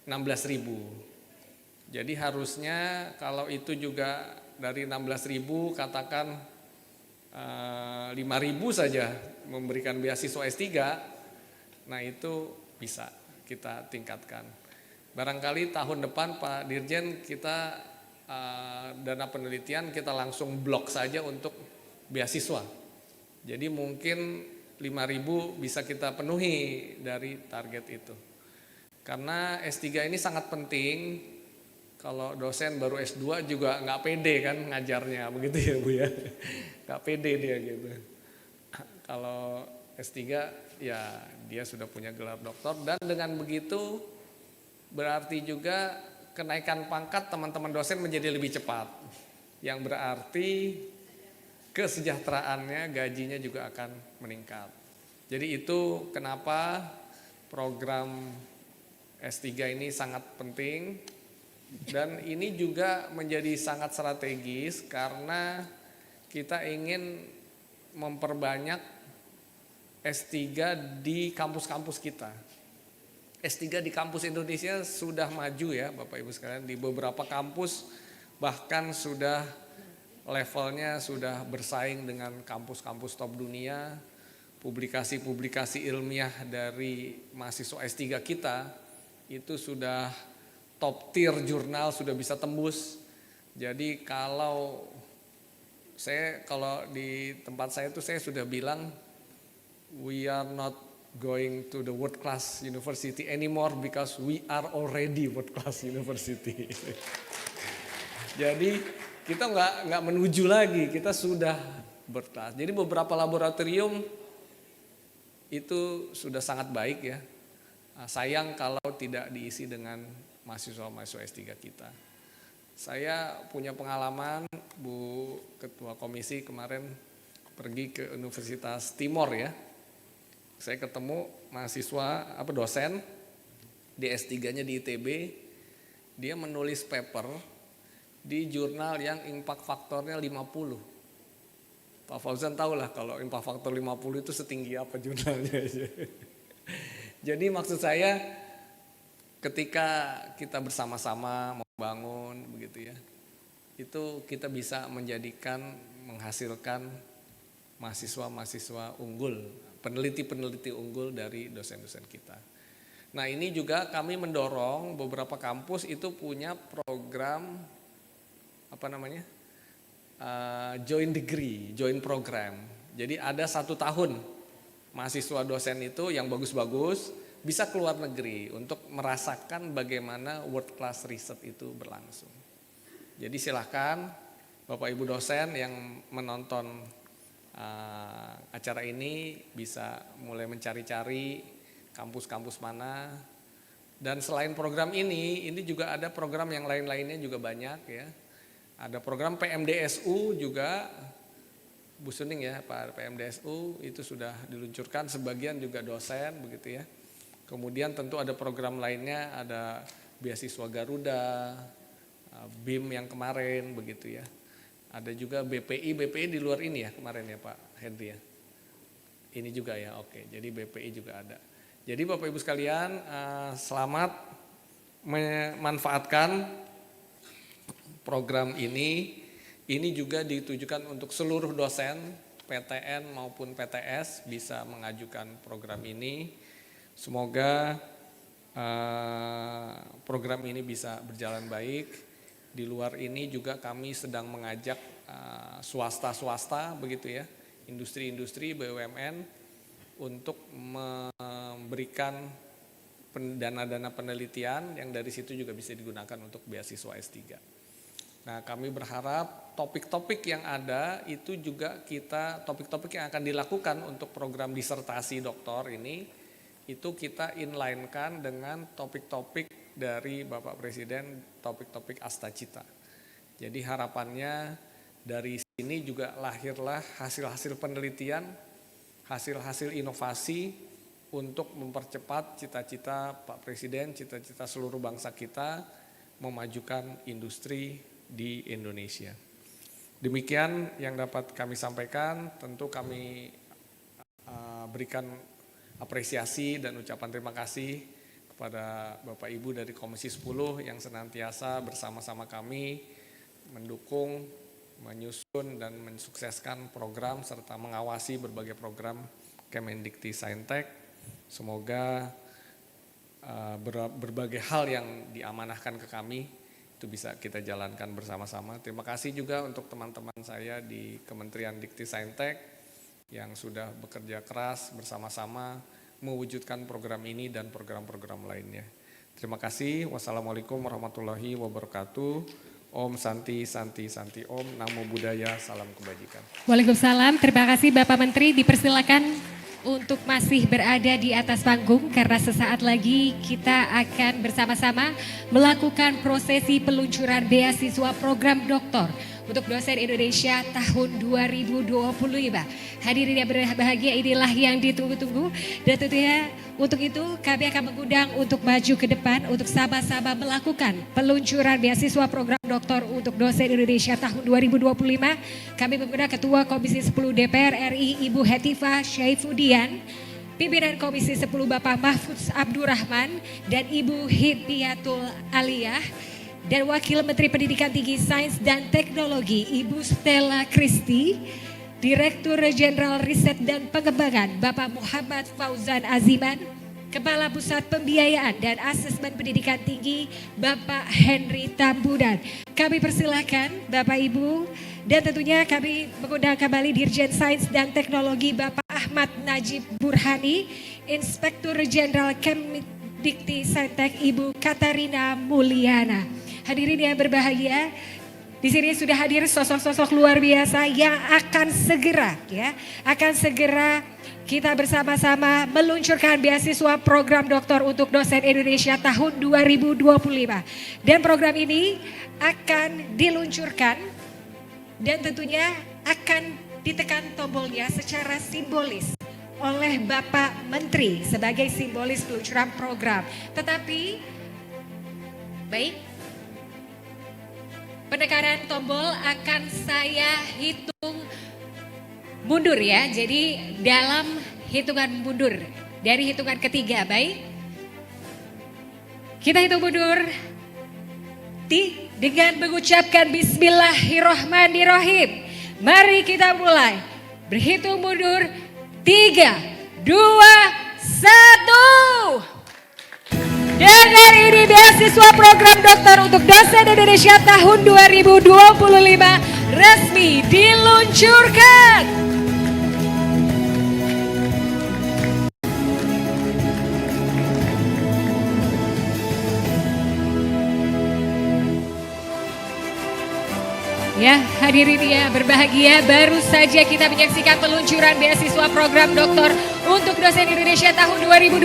16.000. Jadi harusnya kalau itu juga dari 16.000 katakan 5.000 saja memberikan beasiswa S3, nah itu bisa kita tingkatkan. Barangkali tahun depan Pak Dirjen kita dana penelitian kita langsung blok saja untuk beasiswa. Jadi mungkin 5.000 bisa kita penuhi dari target itu. Karena S3 ini sangat penting. Kalau dosen baru S2 juga nggak pede kan ngajarnya, begitu ya Bu ya. Nggak pede dia gitu. Kalau S3 ya dia sudah punya gelar doktor, dan dengan begitu berarti juga kenaikan pangkat teman-teman dosen menjadi lebih cepat. Yang berarti kesejahteraannya, gajinya juga akan meningkat. Jadi itu kenapa program S3 ini sangat penting. Dan ini juga menjadi sangat strategis karena kita ingin memperbanyak S3 di kampus-kampus kita. S3 di kampus Indonesia sudah maju ya Bapak Ibu sekalian, di beberapa kampus bahkan sudah levelnya sudah bersaing dengan kampus-kampus top dunia. Publikasi-publikasi ilmiah dari mahasiswa S3 kita itu sudah top tier jurnal, sudah bisa tembus. Jadi kalau di tempat saya itu saya sudah bilang we are not going to the world class university anymore because we are already world class university. Jadi kita nggak menuju lagi, kita sudah world class. Jadi beberapa laboratorium itu sudah sangat baik ya. Sayang kalau tidak diisi dengan mahasiswa-mahasiswa S3 kita. Saya punya pengalaman, Bu Ketua Komisi kemarin pergi ke Universitas Timor ya. Saya ketemu mahasiswa dosen di S3-nya di ITB, dia menulis paper di jurnal yang impact faktornya 50. Pak Fauzan tahu lah kalau impact faktor 50 itu setinggi apa jurnalnya. Jadi maksud saya ketika kita bersama-sama membangun begitu ya, itu kita bisa menghasilkan mahasiswa-mahasiswa unggul, peneliti-peneliti unggul dari dosen-dosen kita. Nah ini juga kami mendorong beberapa kampus itu punya program joint degree, joint program. Jadi ada 1 tahun mahasiswa dosen itu yang bagus-bagus bisa keluar negeri untuk merasakan bagaimana world class riset itu berlangsung. Jadi silahkan Bapak Ibu dosen yang menonton acara ini bisa mulai mencari-cari kampus-kampus mana. Dan selain program ini juga ada program yang lain-lainnya juga banyak ya. Ada program PMDSU juga, Bu Suning ya, Pak PMDSU itu sudah diluncurkan, sebagian juga dosen begitu ya. Kemudian tentu ada program lainnya, ada beasiswa Garuda, BIM yang kemarin begitu ya. Ada juga BPI di luar ini ya kemarin ya Pak Henry ya. Ini juga ya, oke. Jadi BPI juga ada. Jadi Bapak Ibu sekalian, selamat memanfaatkan program ini. Ini juga ditujukan untuk seluruh dosen PTN maupun PTS bisa mengajukan program ini. Semoga program ini bisa berjalan baik. Di luar ini juga kami sedang mengajak swasta-swasta begitu ya, industri-industri BUMN untuk memberikan dana-dana penelitian yang dari situ juga bisa digunakan untuk beasiswa S3. Nah, kami berharap topik-topik yang ada itu juga topik-topik yang akan dilakukan untuk program disertasi doktor ini, itu kita inline-kan dengan topik-topik dari Bapak Presiden, topik-topik Astacita. Jadi harapannya dari sini juga lahirlah hasil-hasil penelitian, hasil-hasil inovasi untuk mempercepat cita-cita Pak Presiden, cita-cita seluruh bangsa kita memajukan industri di Indonesia. Demikian yang dapat kami sampaikan, tentu kami berikan apresiasi dan ucapan terima kasih kepada Bapak Ibu dari Komisi 10 yang senantiasa bersama-sama kami mendukung, menyusun dan mensukseskan program serta mengawasi berbagai program Kemendikti Saintek. Semoga berbagai hal yang diamanahkan ke kami itu bisa kita jalankan bersama-sama. Terima kasih juga untuk teman-teman saya di Kementerian Dikti Saintek yang sudah bekerja keras bersama-sama mewujudkan program ini dan program-program lainnya. Terima kasih. Wassalamualaikum warahmatullahi wabarakatuh. Om Santi, Santi, Santi Om, Namo Buddhaya, salam kebajikan. Waalaikumsalam, terima kasih Bapak Menteri, dipersilakan untuk masih berada di atas panggung karena sesaat lagi kita akan bersama-sama melakukan prosesi peluncuran beasiswa program doktor untuk dosen Indonesia tahun 2025. Hadirin yang berbahagia, inilah yang ditunggu-tunggu dan tentunya untuk itu kami akan mengundang untuk maju ke depan untuk sama-sama melakukan peluncuran beasiswa program doktor untuk dosen Indonesia tahun 2025. Kami mengundang Ketua Komisi 10 DPR RI Ibu Hetifah Syaifuddin, Pimpinan Komisi 10 Bapak Mahfudz Abdurrahman dan Ibu Hidyatul Aliyah, dan Wakil Menteri Pendidikan Tinggi Sains dan Teknologi Ibu Stella Kristi, Direktur Jenderal Riset dan Pengembangan Bapak Muhammad Fauzan Aziman, Kepala Pusat Pembiayaan dan Asesmen Pendidikan Tinggi Bapak Henry Tambunan. Kami persilakan Bapak Ibu dan tentunya kami mengundang kembali Dirjen Sains dan Teknologi Bapak Ahmad Najib Burhani, Inspektur Jenderal Kemdikti Saintek Ibu Katarina Mulyana. Hadirin yang berbahagia, di sini sudah hadir sosok-sosok luar biasa yang akan segera kita bersama-sama meluncurkan beasiswa program doktor untuk dosen Indonesia tahun 2025. Dan program ini akan diluncurkan dan tentunya akan ditekan tombolnya secara simbolis oleh Bapak Menteri sebagai simbolis peluncuran program. Tetapi baik, penekanan tombol akan saya hitung mundur ya. Jadi dalam hitungan mundur dari hitungan ketiga, baik. Kita hitung mundur dengan mengucapkan Bismillahirrahmanirrahim. Mari kita mulai. Berhitung mundur 3, 2, 1. Dengan ini beasiswa program doktor untuk dosen Indonesia tahun 2025 resmi diluncurkan. Ya, hadirin ya berbahagia, baru saja kita menyaksikan peluncuran beasiswa program doktor untuk dosen Indonesia tahun 2025.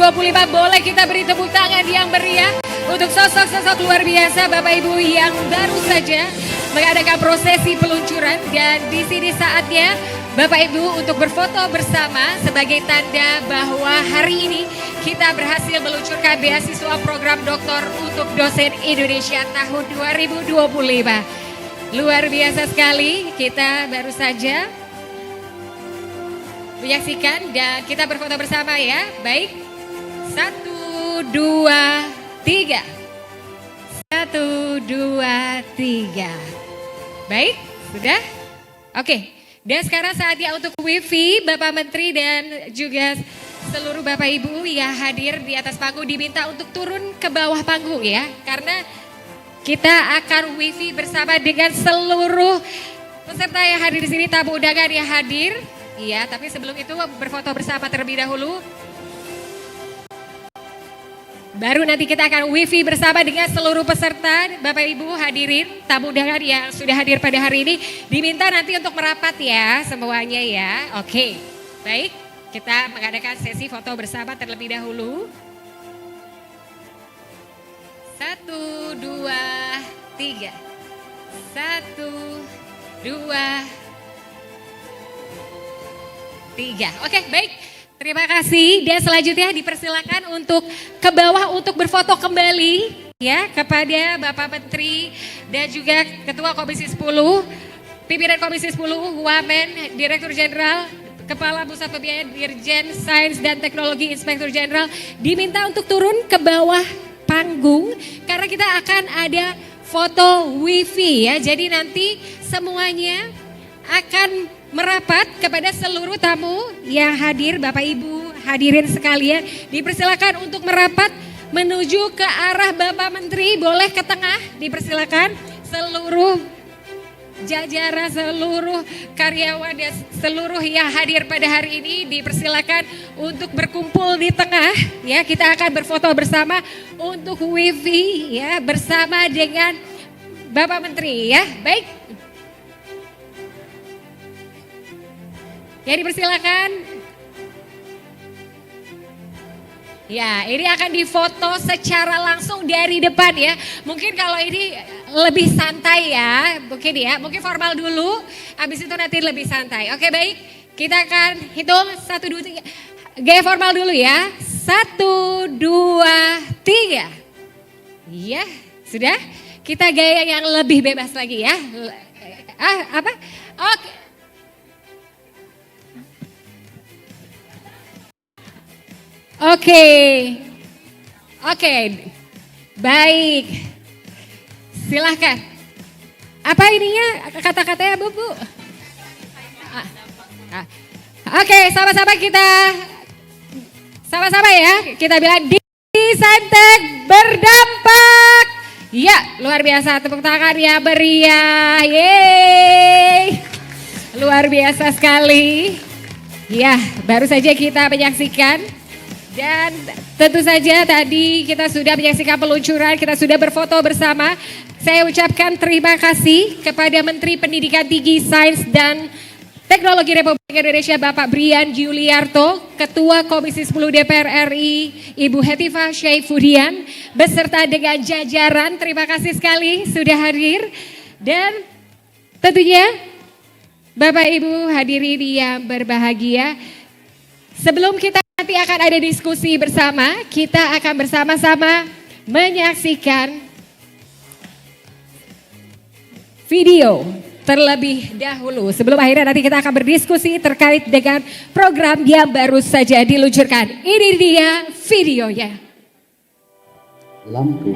Boleh kita beri tepuk tangan yang meriah untuk sosok-sosok luar biasa Bapak Ibu yang baru saja mengadakan prosesi peluncuran. Dan di sini saatnya Bapak Ibu untuk berfoto bersama sebagai tanda bahwa hari ini kita berhasil meluncurkan beasiswa program doktor untuk dosen Indonesia tahun 2025. Luar biasa sekali, kita baru saja menyaksikan dan kita berfoto bersama ya. Baik, 1, 2, 3. 1, 2, 3. Baik, sudah? Oke, dan sekarang saatnya untuk wifi Bapak Menteri dan juga seluruh Bapak Ibu yang hadir di atas panggung diminta untuk turun ke bawah panggung ya. Karena kita akan wifi bersama dengan seluruh peserta yang hadir di sini, tamu undangan yang hadir. Iya, tapi sebelum itu berfoto bersama terlebih dahulu. Baru nanti kita akan wifi bersama dengan seluruh peserta, Bapak Ibu hadirin, tamu undangan yang sudah hadir pada hari ini. Diminta nanti untuk merapat ya semuanya ya. Oke, baik, kita mengadakan sesi foto bersama terlebih dahulu. 1, 2, 3. 1, 2, 3. Oke, baik. Terima kasih dan selanjutnya dipersilakan untuk ke bawah untuk berfoto kembali ya kepada Bapak Menteri dan juga Ketua Komisi 10, Pimpinan Komisi 10, Wamen, Direktur Jenderal, Kepala Pusat Pembiayaan Dirjen Sains dan Teknologi Inspektur Jenderal diminta untuk turun ke bawah panggung karena kita akan ada foto wifi ya. Jadi nanti semuanya akan merapat kepada seluruh tamu yang hadir, Bapak Ibu hadirin sekalian, dipersilakan untuk merapat menuju ke arah Bapak Menteri, boleh ke tengah, dipersilakan seluruh jajaran, seluruh karyawan dan seluruh yang hadir pada hari ini dipersilakan untuk berkumpul di tengah ya. Kita akan berfoto bersama untuk wifi ya bersama dengan Bapak Menteri ya. Baik. Ya dipersilakan. Ya ini akan difoto secara langsung dari depan ya. Mungkin kalau ini lebih santai ya. Mungkin formal dulu. Habis itu nanti lebih santai. Oke baik. Kita akan hitung 1, 2, 3. Gaya formal dulu ya. 1, 2, 3. Iya sudah. Kita gaya yang lebih bebas lagi ya. Apa? Oke. Oke, baik, silahkan. Apa ininya kata-katanya Bu? Oke, sama-sama ya, kita bilang di Saintek berdampak. Ya, luar biasa, tepuk tangan ya meriah, yeay, luar biasa sekali. Ya, baru saja kita menyaksikan. Dan tentu saja tadi kita sudah menyaksikan peluncuran, kita sudah berfoto bersama. Saya ucapkan terima kasih kepada Menteri Pendidikan Tinggi, Sains dan Teknologi Republik Indonesia Bapak Brian Juliarto, Ketua Komisi 10 DPR RI Ibu Hetifah Syaifudian, beserta dengan jajaran. Terima kasih sekali sudah hadir. Dan tentunya Bapak Ibu hadirin yang berbahagia, sebelum kita nanti akan ada diskusi bersama, kita akan bersama-sama menyaksikan video terlebih dahulu. Sebelum akhirnya nanti kita akan berdiskusi terkait dengan program yang baru saja diluncurkan. Ini dia videonya. Lampu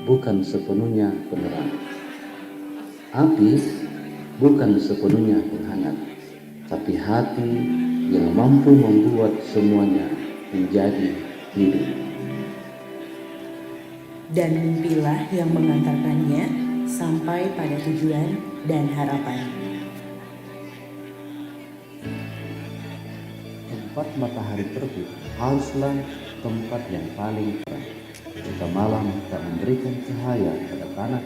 bukan sepenuhnya penerang. Api bukan sepenuhnya penghangat. Tapi hati yang mampu membuat semuanya menjadi hidup. Dan mimpilah yang mengantarkannya sampai pada tujuan dan harapan. Tempat matahari terbit haruslah tempat yang paling terang. Jika malam tak memberikan cahaya pada tanah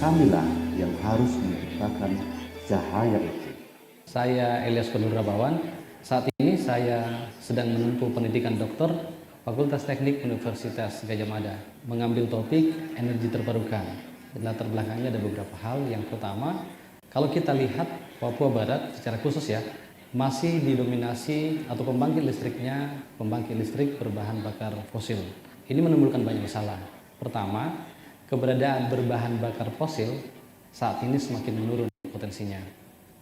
kamilah yang harus menciptakan cahaya itu. Saya Elias Konurabawan. Saat ini saya sedang menempuh pendidikan doktor Fakultas Teknik Universitas Gadjah Mada, mengambil topik energi terbarukan. Latar belakangnya ada beberapa hal. Yang pertama, kalau kita lihat Papua Barat secara khusus ya, masih didominasi atau pembangkit listrik berbahan bakar fosil. Ini menimbulkan banyak masalah. Pertama, keberadaan berbahan bakar fosil saat ini semakin menurun potensinya.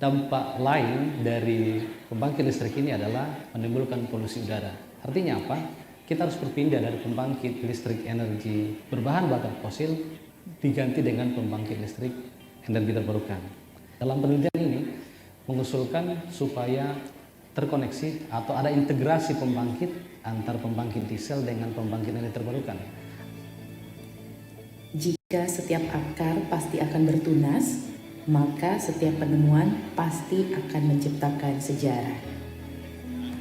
Dampak lain dari pembangkit listrik ini adalah menimbulkan polusi udara. Artinya apa? Kita harus berpindah dari pembangkit listrik energi berbahan bakar fosil diganti dengan pembangkit listrik energi terbarukan. Dalam penelitian ini mengusulkan supaya terkoneksi atau ada integrasi pembangkit antar pembangkit diesel dengan pembangkit energi terbarukan. Jika setiap akar pasti akan bertunas, maka setiap penemuan pasti akan menciptakan sejarah.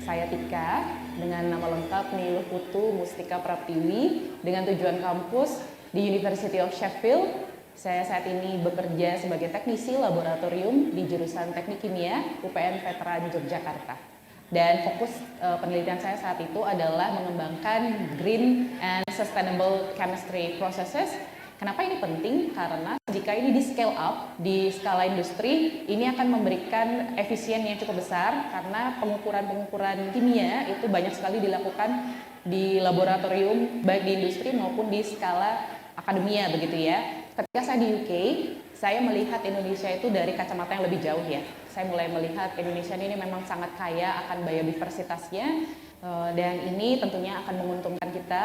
Saya Tika, dengan nama lengkap Niluh Putu Mustika Pratiwi, dengan tujuan kampus di University of Sheffield. Saya saat ini bekerja sebagai teknisi laboratorium di jurusan Teknik Kimia UPN Veteran Yogyakarta. Dan fokus penelitian saya saat itu adalah mengembangkan green and sustainable chemistry processes. Kenapa ini penting? Karena jika ini di scale up, di skala industri, ini akan memberikan efisien yang cukup besar karena pengukuran-pengukuran kimia itu banyak sekali dilakukan di laboratorium, baik di industri maupun di skala akademia begitu ya. Ketika saya di UK, saya melihat Indonesia itu dari kacamata yang lebih jauh ya. Saya mulai melihat Indonesia ini memang sangat kaya akan biodiversitasnya, dan ini tentunya akan menguntungkan kita.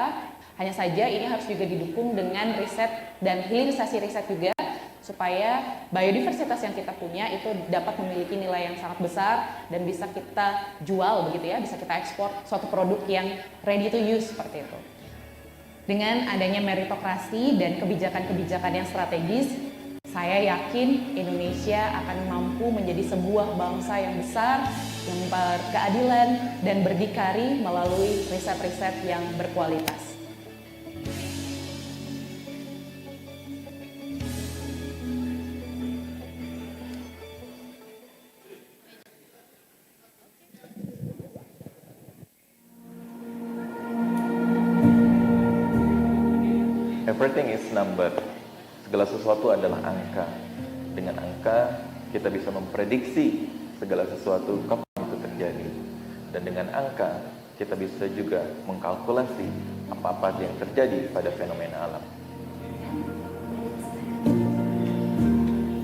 Hanya saja ini harus juga didukung dengan riset dan hilirisasi riset juga supaya biodiversitas yang kita punya itu dapat memiliki nilai yang sangat besar dan bisa kita jual begitu ya, bisa kita ekspor suatu produk yang ready to use seperti itu. Dengan adanya meritokrasi dan kebijakan-kebijakan yang strategis, saya yakin Indonesia akan mampu menjadi sebuah bangsa yang besar, yang berkeadilan dan berdikari melalui riset-riset yang berkualitas. Everything is number. Segala sesuatu adalah angka. Dengan angka, kita bisa memprediksi segala sesuatu kapan itu terjadi. Dan dengan angka, kita bisa juga mengkalkulasi apa-apa yang terjadi pada fenomena alam.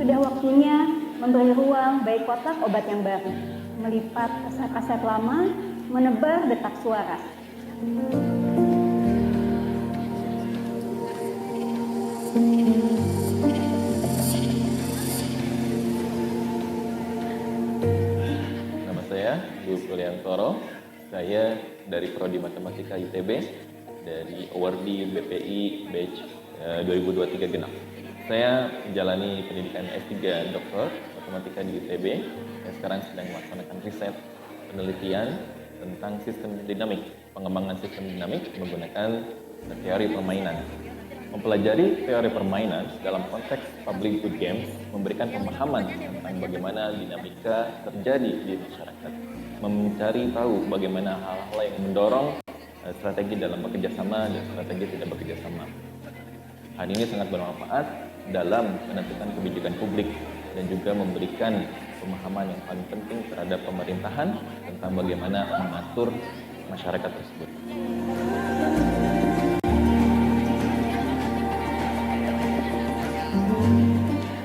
Sudah waktunya memberi ruang bagi kotak obat yang baru, melipat kaset-kaset lama, menebar detak suara. Nama saya Bu Kuliantoro, saya dari Prodi Matematika ITB, dari awardee BPI Batch 2023 genap. Saya menjalani pendidikan S3 Doktor Matematika di ITB, dan sekarang sedang melaksanakan riset penelitian tentang sistem dinamik, pengembangan sistem dinamik menggunakan teori permainan. Mempelajari teori permainan dalam konteks public good games memberikan pemahaman tentang bagaimana dinamika terjadi di masyarakat, mencari tahu bagaimana hal-hal yang mendorong strategi dalam bekerjasama dan strategi tidak bekerjasama. Hal ini sangat bermanfaat dalam menentukan kebijakan publik dan juga memberikan pemahaman yang paling penting terhadap pemerintahan tentang bagaimana mengatur masyarakat tersebut.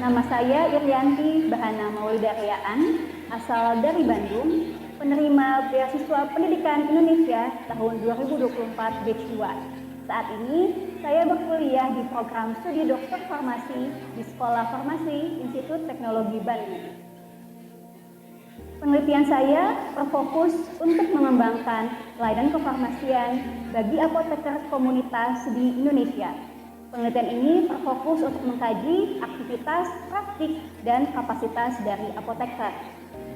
Nama saya Irianti Bahana Maulidariaan, asal dari Bandung, penerima beasiswa Pendidikan Indonesia tahun 2024 Batch 2. Saat ini, saya berkuliah di program studi doktor farmasi di Sekolah Farmasi Institut Teknologi Bandung. Penelitian saya berfokus untuk mengembangkan layanan kefarmasian bagi apoteker komunitas di Indonesia. Penelitian ini berfokus untuk mengkaji aktivitas, praktik, dan kapasitas dari apoteker.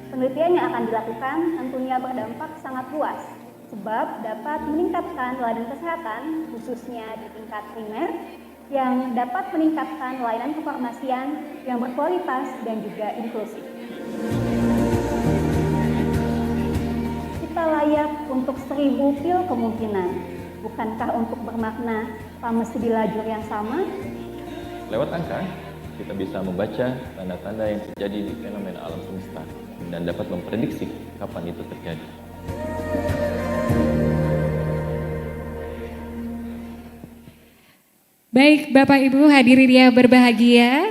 Penelitian yang akan dilakukan tentunya berdampak sangat luas, sebab dapat meningkatkan layanan kesehatan, khususnya di tingkat primer, yang dapat meningkatkan layanan kefarmasian yang berkualitas dan juga inklusif. Kita layak untuk 1000 pil kemungkinan. Bukankah untuk bermakna mesti di lajur yang sama? Lewat angka, kita bisa membaca tanda-tanda yang terjadi di fenomena alam semesta dan dapat memprediksi kapan itu terjadi. Baik Bapak Ibu hadirin yang berbahagia,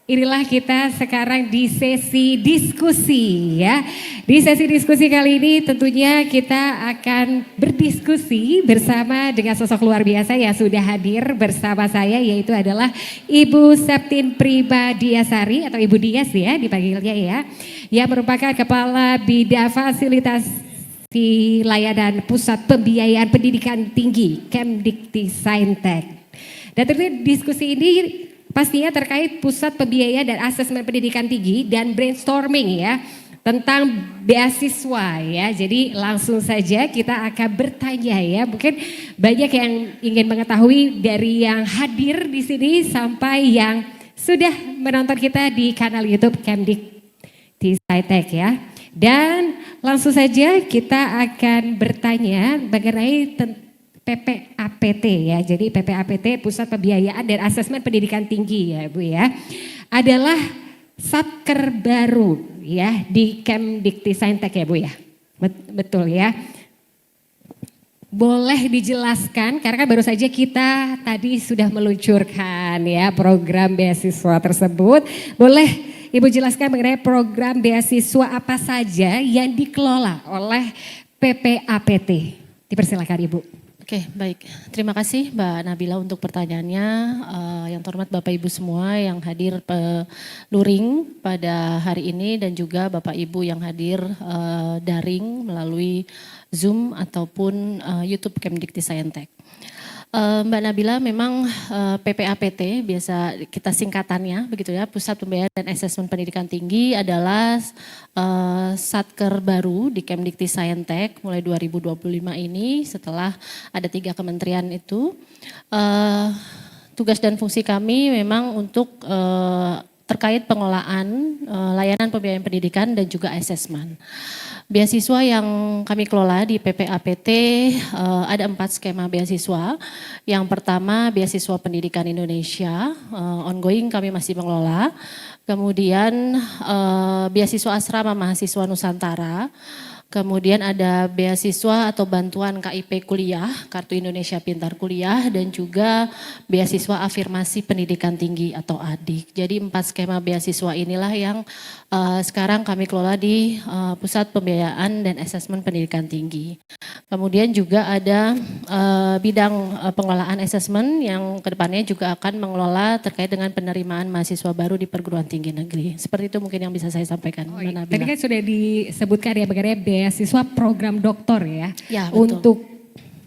Inilah kita sekarang di sesi diskusi ya. Di sesi diskusi kali ini tentunya kita akan berdiskusi bersama dengan sosok luar biasa yang sudah hadir bersama saya, yaitu adalah Ibu Septin Pribadiasari atau Ibu Dias ya dipanggilnya ya. Yang merupakan Kepala Bidang Fasilitasi Layanan Pusat Pembiayaan Pendidikan Tinggi Kemdikti-Saintek. Dan tentunya diskusi ini pastinya terkait pusat pembiayaan dan asesmen pendidikan tinggi dan brainstorming ya tentang beasiswa ya. Jadi langsung saja kita akan bertanya ya. Mungkin banyak yang ingin mengetahui dari yang hadir di sini sampai yang sudah menonton kita di kanal YouTube Kemdikti-Saintek ya. Dan langsung saja kita akan bertanya mengenai PPAPT ya. Jadi PPAPT Pusat Pembiayaan dan Asesmen Pendidikan Tinggi ya Bu ya. Adalah satker baru ya di Kemdikti-Saintek ya Bu ya. Betul ya. Boleh dijelaskan karena kan baru saja kita tadi sudah meluncurkan ya program beasiswa tersebut. Boleh Ibu jelaskan mengenai program beasiswa apa saja yang dikelola oleh PPAPT. Dipersilakan Ibu. Oke, baik. Terima kasih Mbak Nabila untuk pertanyaannya. Yang terhormat Bapak Ibu semua yang hadir luring pada hari ini dan juga Bapak Ibu yang hadir daring melalui Zoom ataupun YouTube Kemdikti-Saintek. Mbak Nabila, memang PPAPT biasa kita singkatannya begitu ya, Pusat Pembiayaan dan Asesmen Pendidikan Tinggi adalah satker baru di Kemdikti-Saintek mulai 2025 ini setelah ada 3 kementerian itu. Tugas dan fungsi kami memang untuk terkait pengelolaan layanan pembiayaan pendidikan dan juga asesmen. Beasiswa yang kami kelola di PPAPT ada 4 skema beasiswa. Yang pertama beasiswa pendidikan Indonesia, ongoing kami masih mengelola. Kemudian beasiswa asrama mahasiswa Nusantara. Kemudian ada beasiswa atau bantuan KIP kuliah, Kartu Indonesia Pintar Kuliah, dan juga beasiswa afirmasi pendidikan tinggi atau ADIK. Jadi 4 skema beasiswa inilah yang sekarang kami kelola di Pusat Pembiayaan dan Asesmen Pendidikan Tinggi. Kemudian juga ada bidang pengelolaan asesmen yang kedepannya juga akan mengelola terkait dengan penerimaan mahasiswa baru di perguruan tinggi negeri. Seperti itu mungkin yang bisa saya sampaikan. Iya. Tadi kan sudah disebutkan ya mengenai beasiswa program doktor ya, ya untuk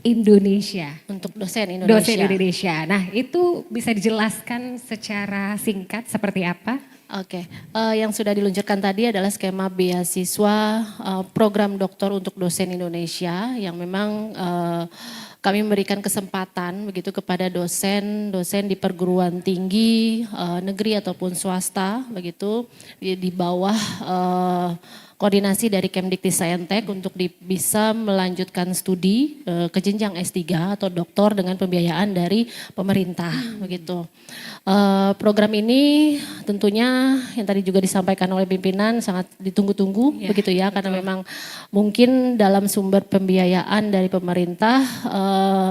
Indonesia. Untuk dosen Indonesia. Dosen Indonesia. Nah itu bisa dijelaskan secara singkat seperti apa? Oke, yang sudah diluncurkan tadi adalah skema beasiswa program doktor untuk dosen Indonesia yang memang kami memberikan kesempatan begitu kepada dosen di perguruan tinggi negeri ataupun swasta begitu di bawah koordinasi dari Kemdikti-Saintek untuk bisa melanjutkan studi ke jenjang S3 atau doktor dengan pembiayaan dari pemerintah begitu. Program ini tentunya yang tadi juga disampaikan oleh pimpinan sangat ditunggu-tunggu ya, begitu ya, betul. Karena memang mungkin dalam sumber pembiayaan dari pemerintah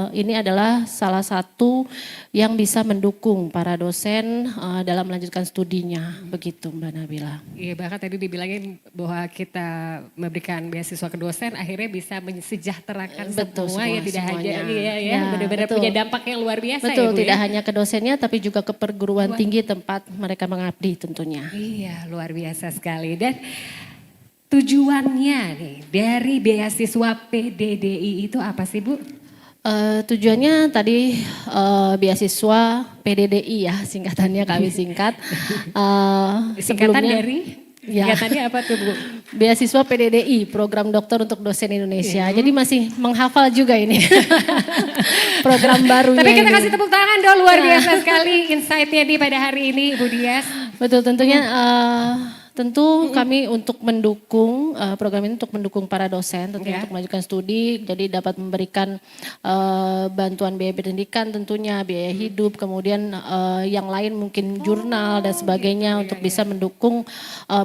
ini adalah salah satu yang bisa mendukung para dosen dalam melanjutkan studinya begitu Mbak Nabila. Iya, bahkan tadi dibilangin bahwa kita memberikan beasiswa ke dosen akhirnya bisa mensejahterakan semua ya, tidak hanya ya, benar-benar punya dampak yang luar biasa. Betul, ya, Bu, tidak ya? hanya ke dosennya tapi juga ke perguruan tinggi tempat mereka mengabdi tentunya. Iya, luar biasa sekali. Dan tujuannya nih dari beasiswa PDDI itu apa sih Bu? Tujuannya tadi beasiswa PDDI ya, singkatannya kami singkat. Singkatan dari? Ya. Singkatannya apa tuh Bu? Beasiswa PDDI, Program Dokter untuk Dosen Indonesia. Jadi masih menghafal juga ini. Program barunya. Tapi kita ini. kasih tepuk tangan dong, luar biasa sekali insight-nya di pada hari ini Ibu Dias. Betul, tentunya Tentu kami untuk mendukung program ini untuk mendukung para dosen tentunya untuk melanjutkan studi, jadi dapat memberikan bantuan biaya pendidikan tentunya, biaya hidup, kemudian yang lain mungkin jurnal dan sebagainya untuk bisa mendukung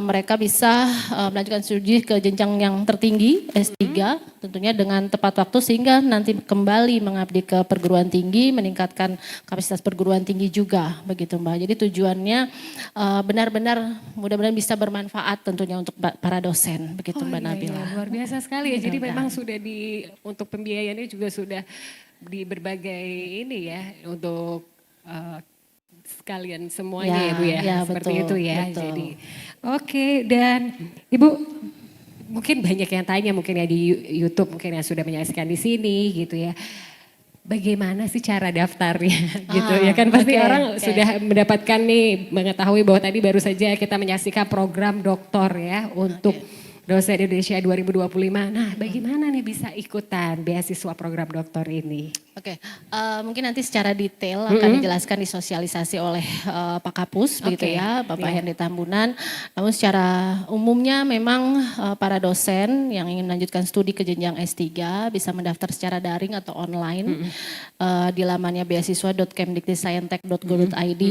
mereka bisa melanjutkan studi ke jenjang yang tertinggi S3 tentunya dengan tepat waktu sehingga nanti kembali mengabdi ke perguruan tinggi, meningkatkan kapasitas perguruan tinggi juga begitu Mbak. Jadi tujuannya benar-benar mudah-mudahan bisa bermanfaat tentunya untuk para dosen begitu Mbak Nabila. Luar biasa sekali ya. Jadi memang sudah untuk pembiayaannya juga sudah di berbagai ini ya untuk sekalian semuanya ya Bu ya. Seperti betul, itu ya. betul. Jadi oke, dan Ibu mungkin banyak yang tanya mungkin ya di YouTube mungkin yang sudah menyaksikan di sini gitu ya. Bagaimana sih cara daftarnya gitu ya kan pasti orang sudah mendapatkan nih mengetahui bahwa tadi baru saja kita menyaksikan program doktor ya untuk dosen Indonesia 2025. Nah bagaimana nih bisa ikutan beasiswa program doktor ini? Oke, mungkin nanti secara detail akan dijelaskan disosialisasi oleh Pak Kapus begitu ya, Bapak Henry Tambunan. Namun secara umumnya memang para dosen yang ingin melanjutkan studi ke jenjang S3 bisa mendaftar secara daring atau online di lamannya beasiswa.kemdiktiscientech.go.id.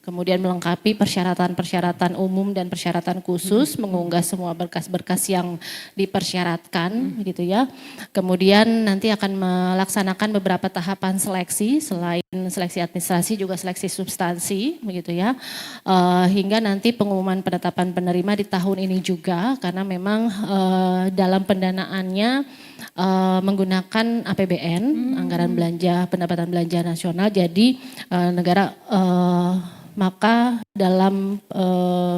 Kemudian melengkapi persyaratan-persyaratan umum dan persyaratan khusus, mengunggah semua berkas-berkas yang dipersyaratkan gitu ya. Kemudian nanti akan melaksanakan beberapa tahapan seleksi, selain seleksi administrasi juga seleksi substansi begitu ya. Hingga nanti pengumuman penetapan penerima di tahun ini juga karena memang dalam pendanaannya menggunakan APBN, anggaran belanja pendapatan belanja nasional. Jadi negara maka dalam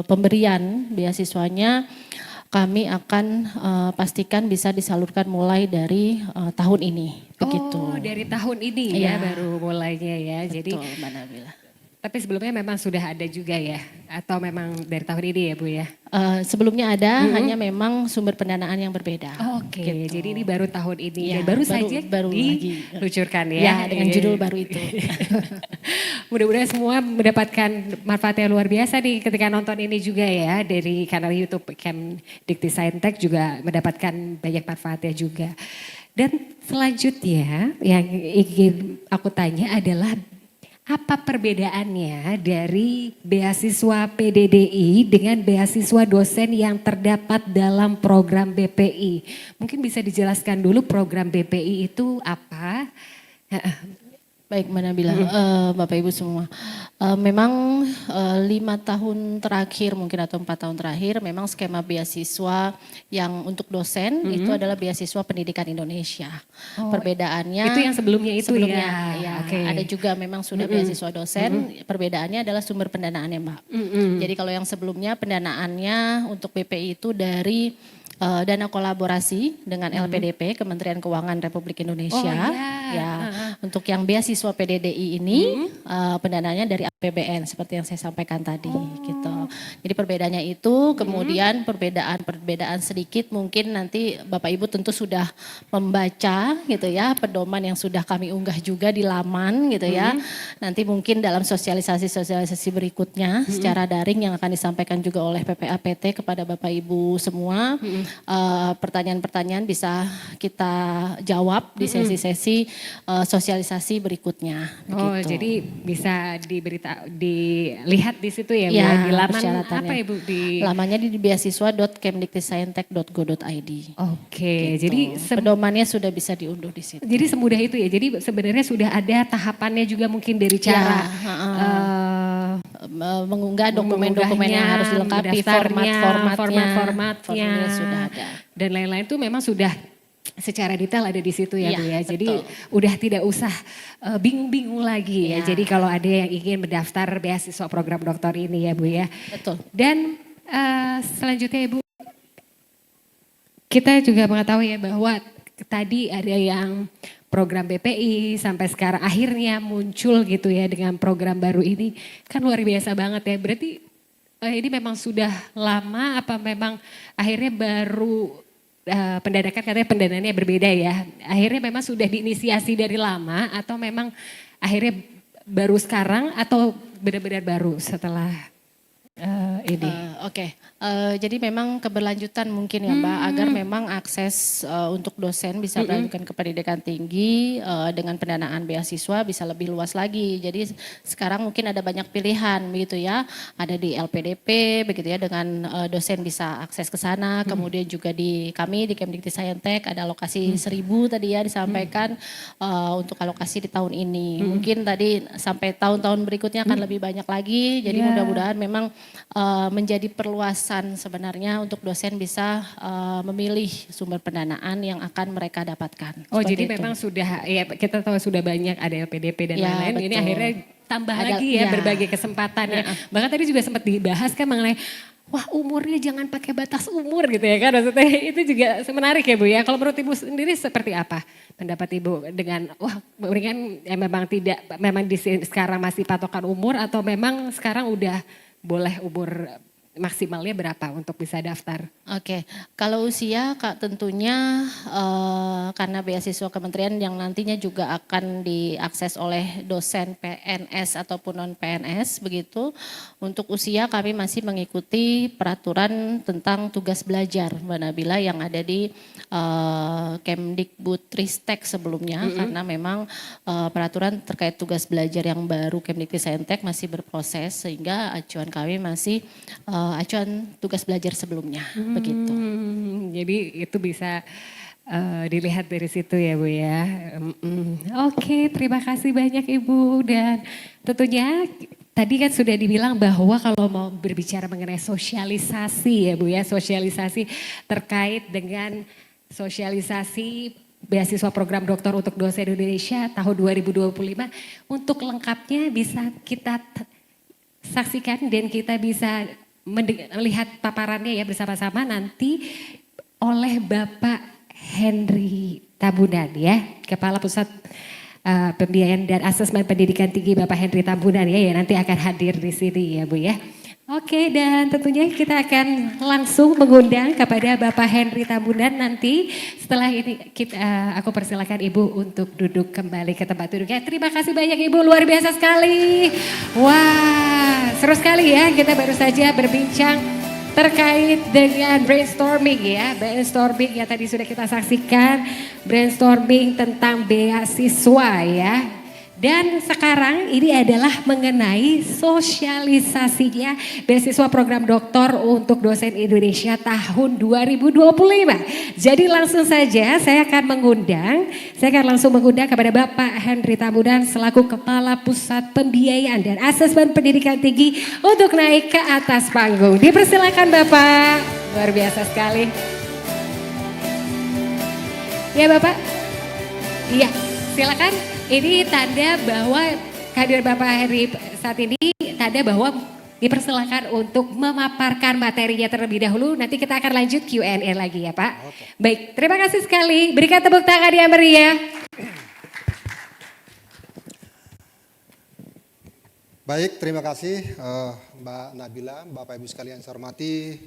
pemberian beasiswanya kami akan pastikan bisa disalurkan mulai dari tahun ini. Begitu. Oh dari tahun ini ya baru mulainya ya. Betul, Jadi Mbak Nabila. tapi sebelumnya memang sudah ada juga ya? Atau memang dari tahun ini ya Bu ya? Sebelumnya ada, hanya memang sumber pendanaan yang berbeda. Oke, Gitu. jadi ini baru tahun ini Ya, dan baru saja lagi. diluncurkan ya. Ya, dengan judul baru itu. Mudah-mudahan semua mendapatkan manfaat yang luar biasa nih ketika nonton ini juga ya. Dari kanal YouTube Kemdiktiscientech juga mendapatkan banyak manfaatnya juga. Dan selanjutnya yang ingin aku tanya adalah apa perbedaannya dari beasiswa PDDI dengan beasiswa dosen yang terdapat dalam program BPI? Mungkin bisa dijelaskan dulu program BPI itu apa? Baik Mbak Nabila, Bapak Ibu semua. Memang 5 tahun terakhir mungkin atau 4 tahun terakhir memang skema beasiswa yang untuk dosen itu adalah beasiswa pendidikan Indonesia. Perbedaannya itu yang sebelumnya itu ya. Ada juga memang sudah beasiswa dosen, perbedaannya adalah sumber pendanaannya Mbak. Jadi kalau yang sebelumnya pendanaannya untuk BPI itu dari dana kolaborasi dengan LPDP, Kementerian Keuangan Republik Indonesia. Untuk yang beasiswa PDDI ini pendanaannya dari APBN seperti yang saya sampaikan tadi gitu. Jadi perbedaannya itu, kemudian perbedaan sedikit mungkin nanti Bapak Ibu tentu sudah membaca gitu ya, pedoman yang sudah kami unggah juga di laman gitu ya. Nanti mungkin dalam sosialisasi berikutnya secara daring yang akan disampaikan juga oleh PPAPT kepada Bapak Ibu semua. Pertanyaan-pertanyaan bisa kita jawab di sesi-sesi sosialisasi berikutnya. Oh, begitu. jadi bisa dilihat di situ ya, Bu, Ya, di laman persyaratannya. apa Ibu? Lamannya di beasiswa.kemdiktiscientech.go.id. Oke, Gitu. jadi pedomannya sudah bisa diunduh di situ. jadi semudah itu ya. Jadi sebenarnya sudah ada tahapannya juga mungkin dari cara mengunggah dokumen-dokumen yang harus dilengkapi, format-formatnya format-formatnya sudah ada. Dan lain-lain itu memang sudah secara detail ada di situ ya, Iya, Bu ya. Jadi betul. udah tidak usah bingung-bingung lagi ya. Iya. Jadi kalau ada yang ingin mendaftar beasiswa program doktor ini ya Bu ya. Betul. Dan selanjutnya Ibu, kita juga mengetahui ya bahwa tadi ada yang program BPI sampai sekarang akhirnya muncul gitu ya dengan program baru ini. Kan luar biasa banget ya. Berarti ini memang sudah lama apa memang akhirnya baru pendanakan, katanya pendanaannya berbeda ya. Akhirnya memang sudah diinisiasi dari lama atau memang akhirnya baru sekarang atau benar-benar baru setelah Jadi memang keberlanjutan mungkin ya Mbak, agar memang akses untuk dosen bisa melanjutkan ke pendidikan tinggi dengan pendanaan beasiswa bisa lebih luas lagi. Jadi sekarang mungkin ada banyak pilihan begitu ya, ada di LPDP begitu ya, dengan dosen bisa akses ke sana. Kemudian juga di kami di Kemdikti Saintek ada alokasi 1.000 tadi ya disampaikan untuk alokasi di tahun ini. Mungkin tadi sampai tahun-tahun berikutnya akan lebih banyak lagi. Jadi mudah-mudahan memang menjadi perluasan sebenarnya untuk dosen bisa memilih sumber pendanaan yang akan mereka dapatkan. Oh, Seperti jadi itu. memang sudah ya kita tahu sudah banyak ada LPDP dan Ya, lain-lain. Ini betul. akhirnya tambah Ada- lagi ya ya. berbagai kesempatan ya. Bahkan tadi juga sempat dibahas kan mengenai wah umurnya jangan pakai batas umur gitu ya kan. Maksudnya itu juga menarik ya Bu ya. Kalau menurut Ibu sendiri seperti apa pendapat Ibu dengan wah mendingan ya memang tidak memang sekarang masih patokan umur atau memang sekarang udah boleh umur maksimalnya berapa untuk bisa daftar? Oke, kalau usia Kak tentunya karena beasiswa kementerian yang nantinya juga akan diakses oleh dosen PNS ataupun non PNS begitu. Untuk usia kami masih mengikuti peraturan tentang tugas belajar Mbak Nabila yang ada di Kemdikbudristek sebelumnya, karena memang peraturan terkait tugas belajar yang baru Kemdikti Saintek masih berproses sehingga acuan kami masih acuan tugas belajar sebelumnya begitu. Jadi itu bisa dilihat dari situ ya Bu ya. Oke, terima kasih banyak Ibu dan tentunya tadi kan sudah dibilang bahwa kalau mau berbicara mengenai sosialisasi ya Bu ya, sosialisasi terkait dengan sosialisasi beasiswa program doktor untuk dosen Indonesia tahun 2025 untuk lengkapnya bisa kita saksikan dan kita bisa melihat paparannya ya bersama-sama nanti oleh Bapak Henry Tambunan ya, Kepala Pusat Pembiayaan dan Asesmen Pendidikan Tinggi Bapak Henry Tambunan ya, nanti akan hadir di sini ya Bu ya. Oke, dan tentunya kita akan langsung mengundang kepada Bapak Henry Tambunan nanti. Setelah ini aku persilakan Ibu untuk duduk kembali ke tempat duduknya. Terima kasih banyak Ibu, luar biasa sekali. Wah, seru sekali ya, kita baru saja berbincang terkait dengan brainstorming ya. Brainstorming yang tadi sudah kita saksikan, brainstorming tentang beasiswa ya. Dan sekarang ini adalah mengenai sosialisasinya beasiswa program doktor untuk dosen Indonesia tahun 2025. Jadi langsung saja saya akan langsung mengundang kepada Bapak Henry Tambunan selaku Kepala Pusat Pembiayaan dan Asesmen Pendidikan Tinggi untuk naik ke atas panggung. Dipersilakan Bapak, luar biasa sekali. Ya Bapak, iya silakan. Ini tanda bahwa kehadiran Bapak Henry saat ini tanda bahwa dipersilakan untuk memaparkan materinya terlebih dahulu. Nanti kita akan lanjut Q&A lagi ya Pak. Baik, terima kasih sekali. Berikan tepuk tangan yang meriah. Baik, terima kasih Mbak Nabila, Bapak Ibu sekalian saya hormati,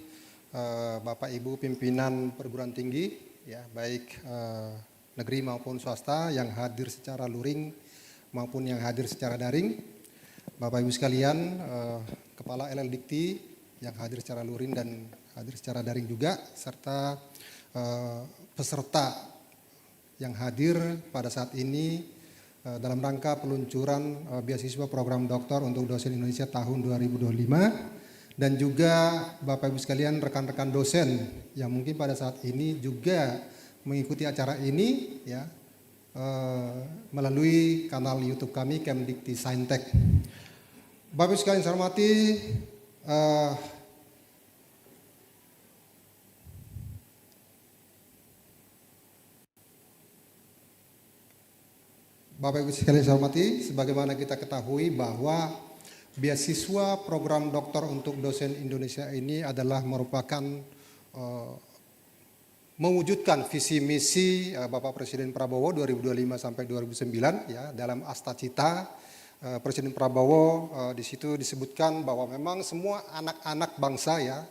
Bapak Ibu pimpinan perguruan tinggi, ya baik negeri maupun swasta yang hadir secara luring maupun yang hadir secara daring, Bapak Ibu sekalian, Kepala LL Dikti yang hadir secara luring dan hadir secara daring juga, serta peserta yang hadir pada saat ini dalam rangka peluncuran beasiswa program doktor untuk dosen Indonesia tahun 2025 dan juga Bapak Ibu sekalian rekan-rekan dosen yang mungkin pada saat ini juga mengikuti acara ini ya melalui kanal YouTube kami Kemdikti Saintek. Bapak Ibu sekalian saya hormati, Bapak Ibu sekalian saya hormati, sebagaimana kita ketahui bahwa beasiswa program doktor untuk dosen Indonesia ini adalah merupakan mewujudkan visi misi Bapak Presiden Prabowo 2025 sampai 2009 ya, dalam Asta Cita Presiden Prabowo di situ disebutkan bahwa memang semua anak-anak bangsa ya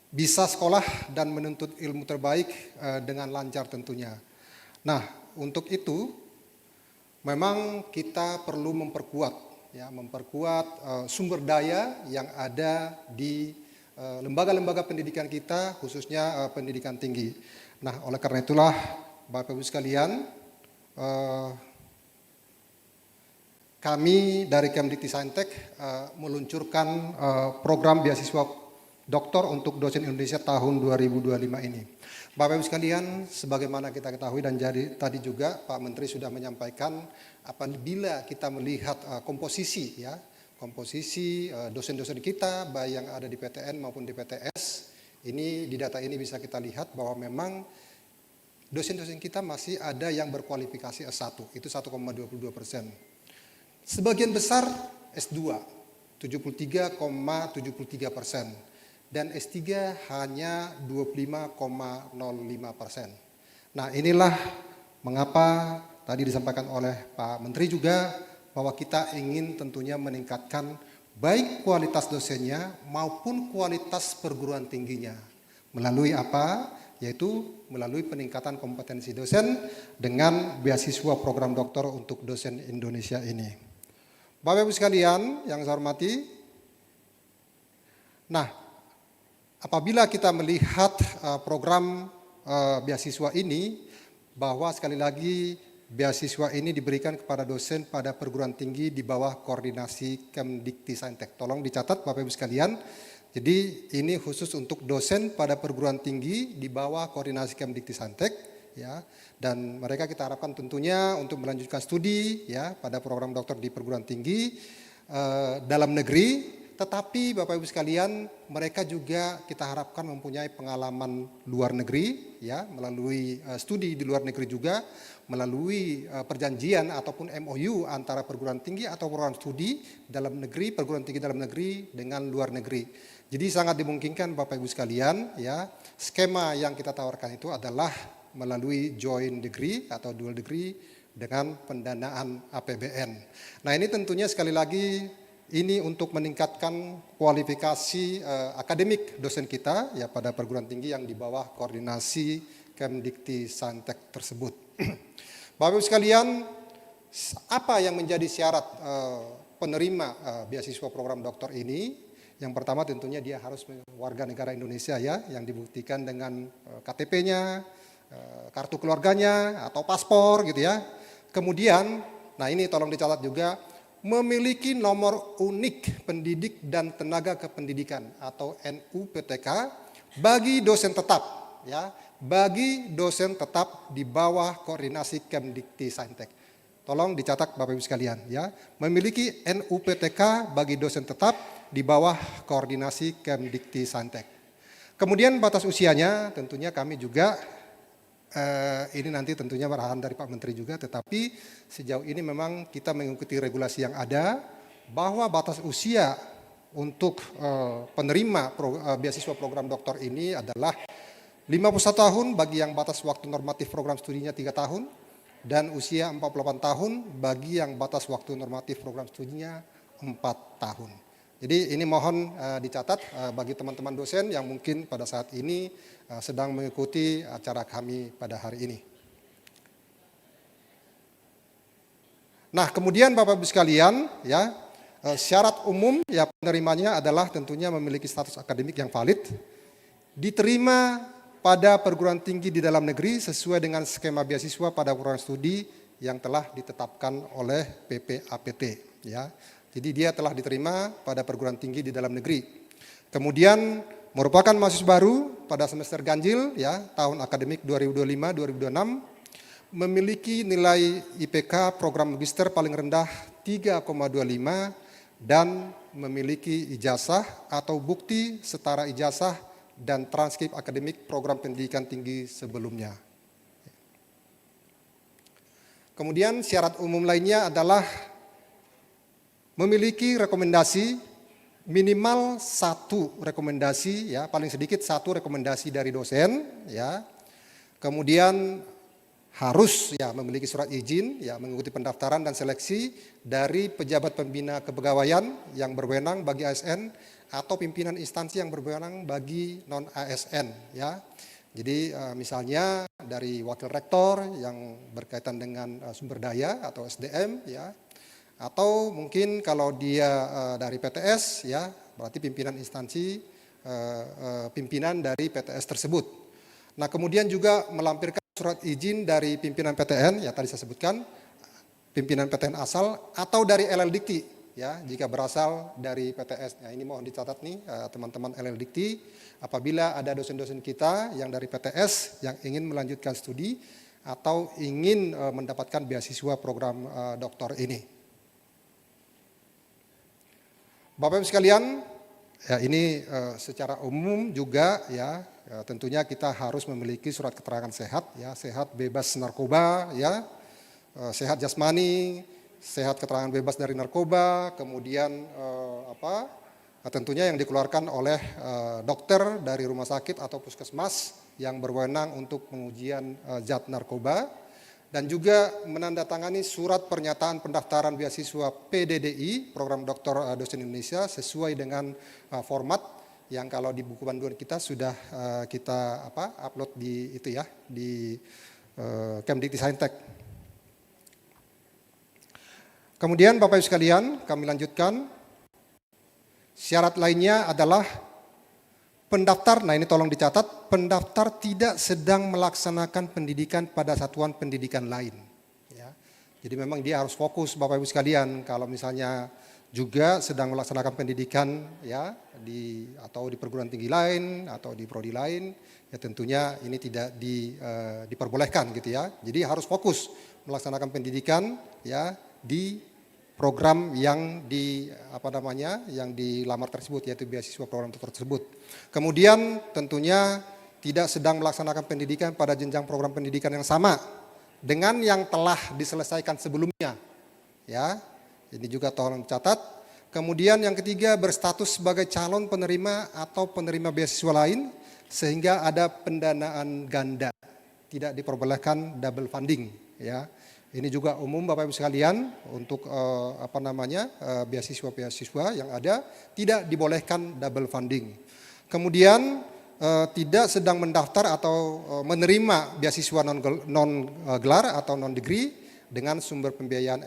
bisa sekolah dan menuntut ilmu terbaik dengan lancar tentunya. Nah, untuk itu memang kita perlu memperkuat ya, memperkuat sumber daya yang ada di lembaga-lembaga pendidikan kita, khususnya pendidikan tinggi. Nah, oleh karena itulah Bapak Ibu sekalian, kami dari Kemdikti-Saintek meluncurkan program beasiswa doktor untuk dosen Indonesia tahun 2025 ini. Bapak Ibu sekalian, sebagaimana kita ketahui dan jadi tadi juga Pak Menteri sudah menyampaikan, apabila kita melihat komposisi dosen-dosen kita, baik yang ada di PTN maupun di PTS, ini di data ini bisa kita lihat bahwa memang dosen-dosen kita masih ada yang berkualifikasi S1, itu 1,22%. Sebagian besar S2, 73,73%, dan S3 hanya 25,05%. Nah, inilah mengapa tadi disampaikan oleh Pak Menteri juga bahwa kita ingin tentunya meningkatkan baik kualitas dosennya maupun kualitas perguruan tingginya. Melalui apa? Yaitu melalui peningkatan kompetensi dosen dengan beasiswa program doktor untuk dosen Indonesia ini. Bapak Ibu sekalian yang saya hormati, nah, apabila kita melihat program beasiswa ini, bahwa sekali lagi beasiswa ini diberikan kepada dosen pada perguruan tinggi di bawah koordinasi Kemdikti-Saintek. Tolong dicatat Bapak Ibu sekalian, jadi ini khusus untuk dosen pada perguruan tinggi di bawah koordinasi Kemdikti-Saintek, ya, dan mereka kita harapkan tentunya untuk melanjutkan studi ya pada program dokter di perguruan tinggi dalam negeri, tetapi Bapak Ibu sekalian mereka juga kita harapkan mempunyai pengalaman luar negeri ya, melalui studi di luar negeri juga, melalui perjanjian ataupun MOU antara perguruan tinggi atau program studi dalam negeri, perguruan tinggi dalam negeri dengan luar negeri. Jadi sangat dimungkinkan Bapak Ibu sekalian ya, skema yang kita tawarkan itu adalah melalui joint degree atau dual degree dengan pendanaan APBN. Nah, ini tentunya sekali lagi ini untuk meningkatkan kualifikasi akademik dosen kita ya pada perguruan tinggi yang di bawah koordinasi Kemdikti-Saintek tersebut. Bapak Ibu sekalian, apa yang menjadi syarat penerima beasiswa program doktor ini? Yang pertama tentunya dia harus warga negara Indonesia ya, yang dibuktikan dengan KTP-nya, kartu keluarganya atau paspor gitu ya. Kemudian, nah ini tolong dicatat juga, memiliki nomor unik pendidik dan tenaga kependidikan atau NUPTK bagi dosen tetap ya, bagi dosen tetap di bawah koordinasi Kemdikti-Saintek. Tolong dicatat Bapak Ibu sekalian ya, memiliki NUPTK bagi dosen tetap di bawah koordinasi Kemdikti-Saintek. Kemudian batas usianya tentunya kami juga ini nanti tentunya arahan dari Pak Menteri juga, tetapi sejauh ini memang kita mengikuti regulasi yang ada bahwa batas usia untuk penerima beasiswa program doktor ini adalah 51 tahun bagi yang batas waktu normatif program studinya 3 tahun dan usia 48 tahun bagi yang batas waktu normatif program studinya 4 tahun. Jadi ini mohon dicatat bagi teman-teman dosen yang mungkin pada saat ini sedang mengikuti acara kami pada hari ini. Nah, kemudian Bapak Ibu sekalian ya, syarat umum ya penerimanya adalah tentunya memiliki status akademik yang valid, diterima pada perguruan tinggi di dalam negeri sesuai dengan skema beasiswa pada program studi yang telah ditetapkan oleh PPAPT ya. Jadi dia telah diterima pada perguruan tinggi di dalam negeri. Kemudian merupakan mahasiswa baru pada semester ganjil ya, tahun akademik 2025-2026, memiliki nilai IPK program magister paling rendah 3,25 dan memiliki ijazah atau bukti setara ijazah dan transkrip akademik program pendidikan tinggi sebelumnya. Kemudian syarat umum lainnya adalah memiliki rekomendasi minimal 1 rekomendasi ya, paling sedikit 1 rekomendasi dari dosen ya. Kemudian harus ya memiliki surat izin ya mengikuti pendaftaran dan seleksi dari pejabat pembina kepegawaian yang berwenang bagi ASN atau pimpinan instansi yang berwenang bagi non ASN ya. Jadi misalnya dari wakil rektor yang berkaitan dengan sumber daya atau SDM ya, Atau mungkin kalau dia dari PTS, ya berarti pimpinan instansi, pimpinan dari PTS tersebut. Nah kemudian juga melampirkan surat izin dari pimpinan PTN, ya tadi saya sebutkan, pimpinan PTN asal atau dari LLDikti, ya jika berasal dari PTS. Nah ini mohon dicatat nih teman-teman LLDikti, apabila ada dosen-dosen kita yang dari PTS yang ingin melanjutkan studi atau ingin mendapatkan beasiswa program doktor ini. Bapak Ibu sekalian, ya ini secara umum juga ya tentunya kita harus memiliki surat keterangan sehat, ya sehat bebas narkoba, ya sehat jasmani, sehat keterangan bebas dari narkoba, kemudian tentunya yang dikeluarkan oleh dokter dari rumah sakit atau puskesmas yang berwenang untuk pengujian zat narkoba. Dan juga menandatangani surat pernyataan pendaftaran beasiswa PDDI, Program Doktor Dosen Indonesia, sesuai dengan format yang kalau di buku panduan kita sudah kita upload di itu ya, di Kemdikti Saintek. Kemudian Bapak Ibu sekalian, kami lanjutkan. Syarat lainnya adalah pendaftar, nah ini tolong dicatat, pendaftar tidak sedang melaksanakan pendidikan pada satuan pendidikan lain. Ya. Jadi memang dia harus fokus Bapak Ibu sekalian, kalau misalnya juga sedang melaksanakan pendidikan ya atau di perguruan tinggi lain atau di prodi lain, ya tentunya ini tidak diperbolehkan gitu ya. Jadi harus fokus melaksanakan pendidikan ya di program yang yang dilamar tersebut, yaitu beasiswa program tersebut. Kemudian tentunya tidak sedang melaksanakan pendidikan pada jenjang program pendidikan yang sama dengan yang telah diselesaikan sebelumnya. Ya, ini juga tolong catat. Kemudian yang ketiga, berstatus sebagai calon penerima atau penerima beasiswa lain sehingga ada pendanaan ganda, tidak diperbolehkan double funding. Ya. Ini juga umum Bapak Ibu sekalian untuk beasiswa-beasiswa yang ada tidak dibolehkan double funding. Kemudian tidak sedang mendaftar atau menerima beasiswa non gelar atau non degree dengan sumber pembiayaan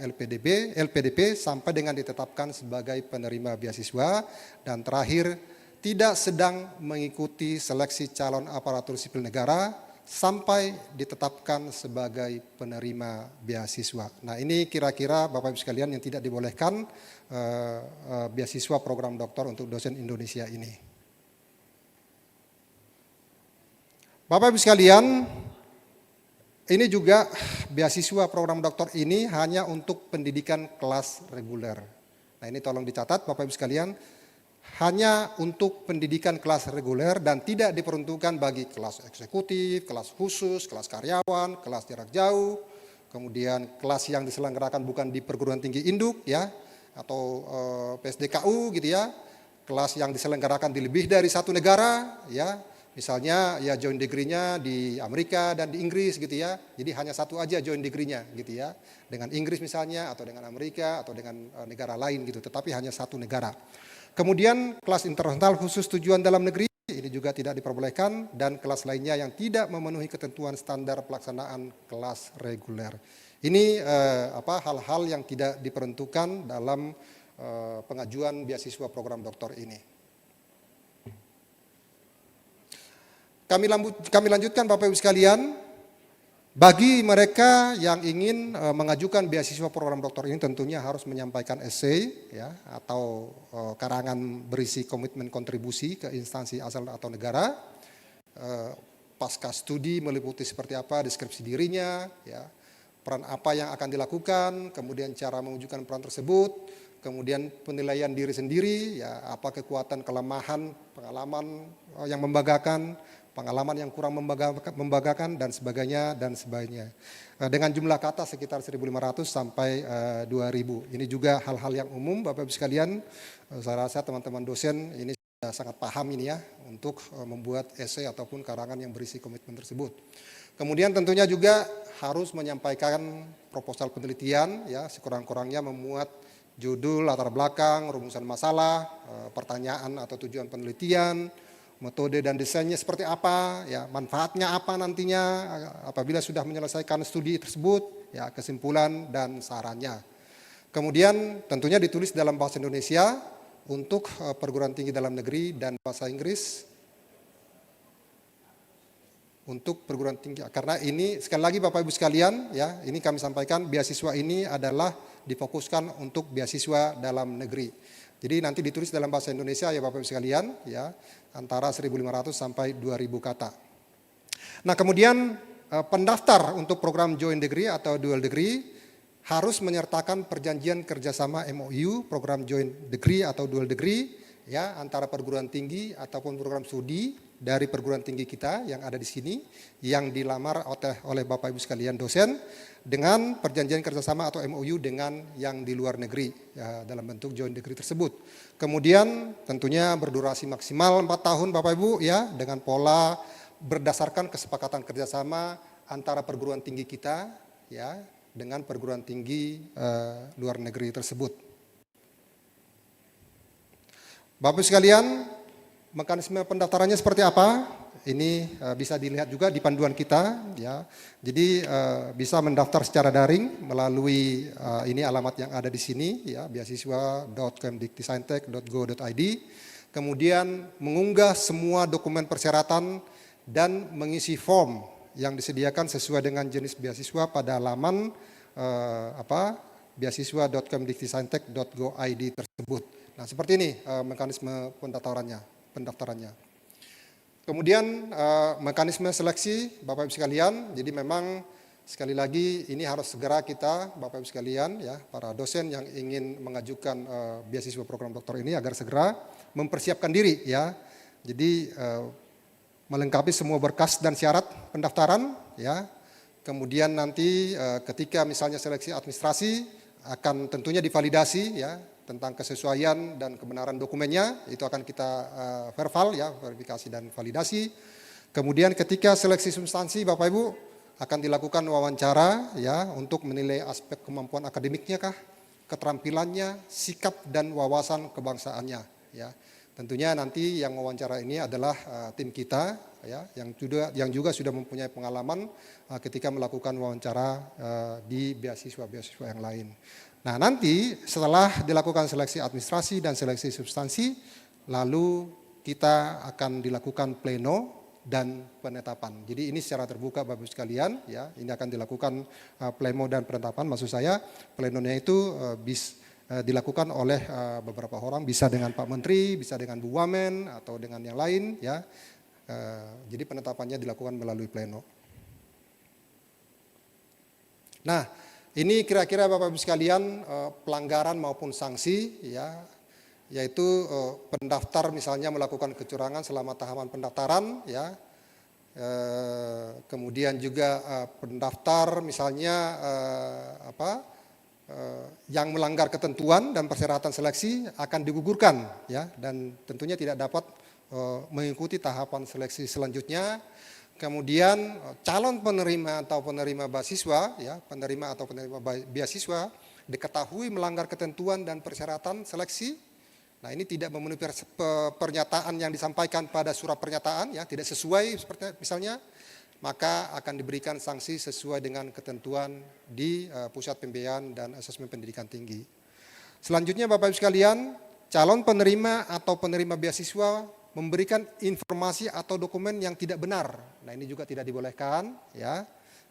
LPDP sampai dengan ditetapkan sebagai penerima beasiswa. Dan terakhir, tidak sedang mengikuti seleksi calon aparatur sipil negara sampai ditetapkan sebagai penerima beasiswa. Nah ini kira-kira Bapak Ibu sekalian yang tidak dibolehkan beasiswa program doktor untuk dosen Indonesia ini. Bapak Ibu sekalian, ini juga beasiswa program doktor ini hanya untuk pendidikan kelas reguler. Nah ini tolong dicatat Bapak Ibu sekalian, hanya untuk pendidikan kelas reguler dan tidak diperuntukkan bagi kelas eksekutif, kelas khusus, kelas karyawan, kelas jarak jauh, kemudian kelas yang diselenggarakan bukan di perguruan tinggi induk ya, atau PSDKU gitu ya, kelas yang diselenggarakan di lebih dari satu negara ya, misalnya ya joint degree-nya di Amerika dan di Inggris gitu ya, jadi hanya satu aja joint degree-nya gitu ya, dengan Inggris misalnya atau dengan Amerika atau dengan negara lain gitu, tetapi hanya satu negara. Kemudian kelas internasional khusus tujuan dalam negeri ini juga tidak diperbolehkan, dan kelas lainnya yang tidak memenuhi ketentuan standar pelaksanaan kelas reguler. Ini hal-hal yang tidak diperuntukkan dalam pengajuan beasiswa program doktor ini. Kami lanjutkan Bapak Ibu sekalian. Bagi mereka yang ingin mengajukan beasiswa program doktor ini tentunya harus menyampaikan essay ya, atau karangan berisi komitmen kontribusi ke instansi asal atau negara. Pasca studi meliputi seperti apa deskripsi dirinya, ya, peran apa yang akan dilakukan, kemudian cara mewujudkan peran tersebut, kemudian penilaian diri sendiri, ya, apa kekuatan, kelemahan, pengalaman yang membanggakan, pengalaman yang kurang membanggakan dan sebagainya dan sebagainya. Dengan jumlah kata sekitar 1.500 sampai 2.000. Ini juga hal-hal yang umum Bapak Ibu sekalian. Saya rasa teman-teman dosen ini sudah sangat paham ini ya untuk membuat esai ataupun karangan yang berisi komitmen tersebut. Kemudian tentunya juga harus menyampaikan proposal penelitian ya, sekurang-kurangnya memuat judul, latar belakang, rumusan masalah, pertanyaan atau tujuan penelitian, metode dan desainnya seperti apa, ya, manfaatnya apa nantinya apabila sudah menyelesaikan studi tersebut, ya, kesimpulan dan sarannya. Kemudian tentunya ditulis dalam bahasa Indonesia untuk perguruan tinggi dalam negeri dan bahasa Inggris untuk perguruan tinggi. Karena ini sekali lagi Bapak Ibu sekalian, ya, ini kami sampaikan beasiswa ini adalah difokuskan untuk beasiswa dalam negeri. Jadi nanti ditulis dalam bahasa Indonesia ya Bapak Ibu sekalian, ya, antara 1.500 sampai 2.000 kata. Nah, kemudian pendaftar untuk program joint degree atau dual degree harus menyertakan perjanjian kerjasama MOU, program joint degree atau dual degree, ya, antara perguruan tinggi ataupun program studi dari perguruan tinggi kita yang ada di sini, yang dilamar oleh Bapak Ibu sekalian dosen, dengan perjanjian kerjasama atau MOU dengan yang di luar negeri, ya, dalam bentuk joint degree tersebut. Kemudian tentunya berdurasi maksimal 4 tahun Bapak Ibu, ya, dengan pola berdasarkan kesepakatan kerjasama antara perguruan tinggi kita, ya, dengan perguruan tinggi luar negeri tersebut. Bapak Ibu sekalian, mekanisme pendaftarannya seperti apa? Ini bisa dilihat juga di panduan kita, ya. Jadi bisa mendaftar secara daring melalui ini alamat yang ada di sini, ya, beasiswa.kemdiktisaintek.go.id. Kemudian mengunggah semua dokumen persyaratan dan mengisi form yang disediakan sesuai dengan jenis beasiswa pada laman beasiswa.kemdiktisaintek.go.id tersebut. Nah, seperti ini mekanisme pendaftarannya. Kemudian mekanisme seleksi Bapak Ibu sekalian, jadi memang sekali lagi ini harus segera kita Bapak Ibu sekalian, ya, para dosen yang ingin mengajukan beasiswa program doktor ini agar segera mempersiapkan diri, ya. Jadi melengkapi semua berkas dan syarat pendaftaran, ya. Kemudian nanti ketika misalnya seleksi administrasi akan tentunya divalidasi, ya, tentang kesesuaian dan kebenaran dokumennya, itu akan kita verifikasi dan validasi. Kemudian ketika seleksi substansi Bapak Ibu akan dilakukan wawancara, ya, untuk menilai aspek kemampuan akademiknya kah, keterampilannya, sikap dan wawasan kebangsaannya, ya. Tentunya nanti yang wawancara ini adalah tim kita, ya, yang juga sudah mempunyai pengalaman ketika melakukan wawancara di beasiswa yang lain. Nah, nanti setelah dilakukan seleksi administrasi dan seleksi substansi, lalu kita akan dilakukan pleno dan penetapan. Jadi ini secara terbuka Bapak Ibu sekalian, ya, ini akan dilakukan pleno dan penetapan. Maksud saya plenonya itu dilakukan oleh beberapa orang, bisa dengan Pak Menteri, bisa dengan Bu Wamen atau dengan yang lain, ya. Jadi penetapannya dilakukan melalui pleno. Nah, ini kira-kira Bapak Ibu sekalian pelanggaran maupun sanksi, ya, yaitu pendaftar misalnya melakukan kecurangan selama tahapan pendaftaran, ya. Kemudian juga pendaftar misalnya yang melanggar ketentuan dan persyaratan seleksi akan digugurkan, ya, dan tentunya tidak dapat mengikuti tahapan seleksi selanjutnya. Kemudian calon penerima atau penerima beasiswa, ya, penerima atau penerima beasiswa diketahui melanggar ketentuan dan persyaratan seleksi. Nah, ini tidak memenuhi pernyataan yang disampaikan pada surat pernyataan, ya, tidak sesuai seperti misalnya, maka akan diberikan sanksi sesuai dengan ketentuan di Pusat Pembiayaan dan Asesmen Pendidikan Tinggi. Selanjutnya Bapak Ibu sekalian, calon penerima atau penerima beasiswa memberikan informasi atau dokumen yang tidak benar. Nah, ini juga tidak dibolehkan, ya.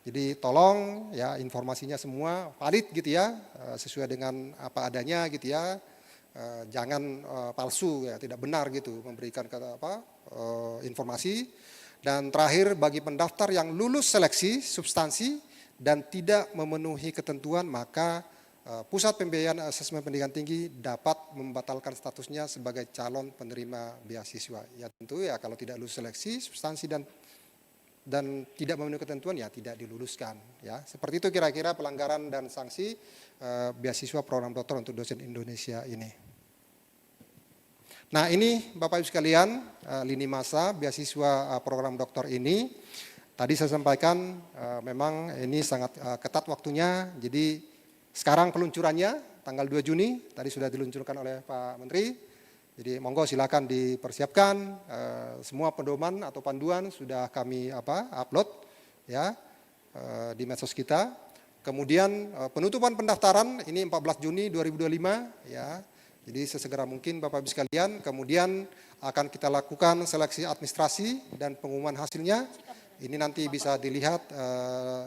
Jadi tolong, ya, informasinya semua valid gitu, ya, sesuai dengan apa adanya gitu, ya. Jangan palsu, ya, tidak benar gitu memberikan informasi. Dan terakhir, bagi pendaftar yang lulus seleksi substansi dan tidak memenuhi ketentuan, maka Pusat Pembiayaan Asesmen Pendidikan Tinggi dapat membatalkan statusnya sebagai calon penerima beasiswa. Ya tentu, ya, kalau tidak lulus seleksi substansi dan tidak memenuhi ketentuan, ya tidak diluluskan, ya. Seperti itu kira-kira pelanggaran dan sanksi beasiswa program doktor untuk dosen Indonesia ini. Nah, ini Bapak Ibu sekalian, lini masa beasiswa program doktor ini. Tadi saya sampaikan memang ini sangat ketat waktunya, jadi sekarang peluncurannya tanggal 2 Juni, tadi sudah diluncurkan oleh Pak Menteri. Jadi monggo silakan dipersiapkan, semua pedoman atau panduan sudah kami upload, ya, di medsos kita. Kemudian penutupan pendaftaran ini 14 Juni 2025 ya. Jadi sesegera mungkin Bapak Ibu sekalian. Kemudian akan kita lakukan seleksi administrasi dan pengumuman hasilnya. Ini nanti bisa dilihat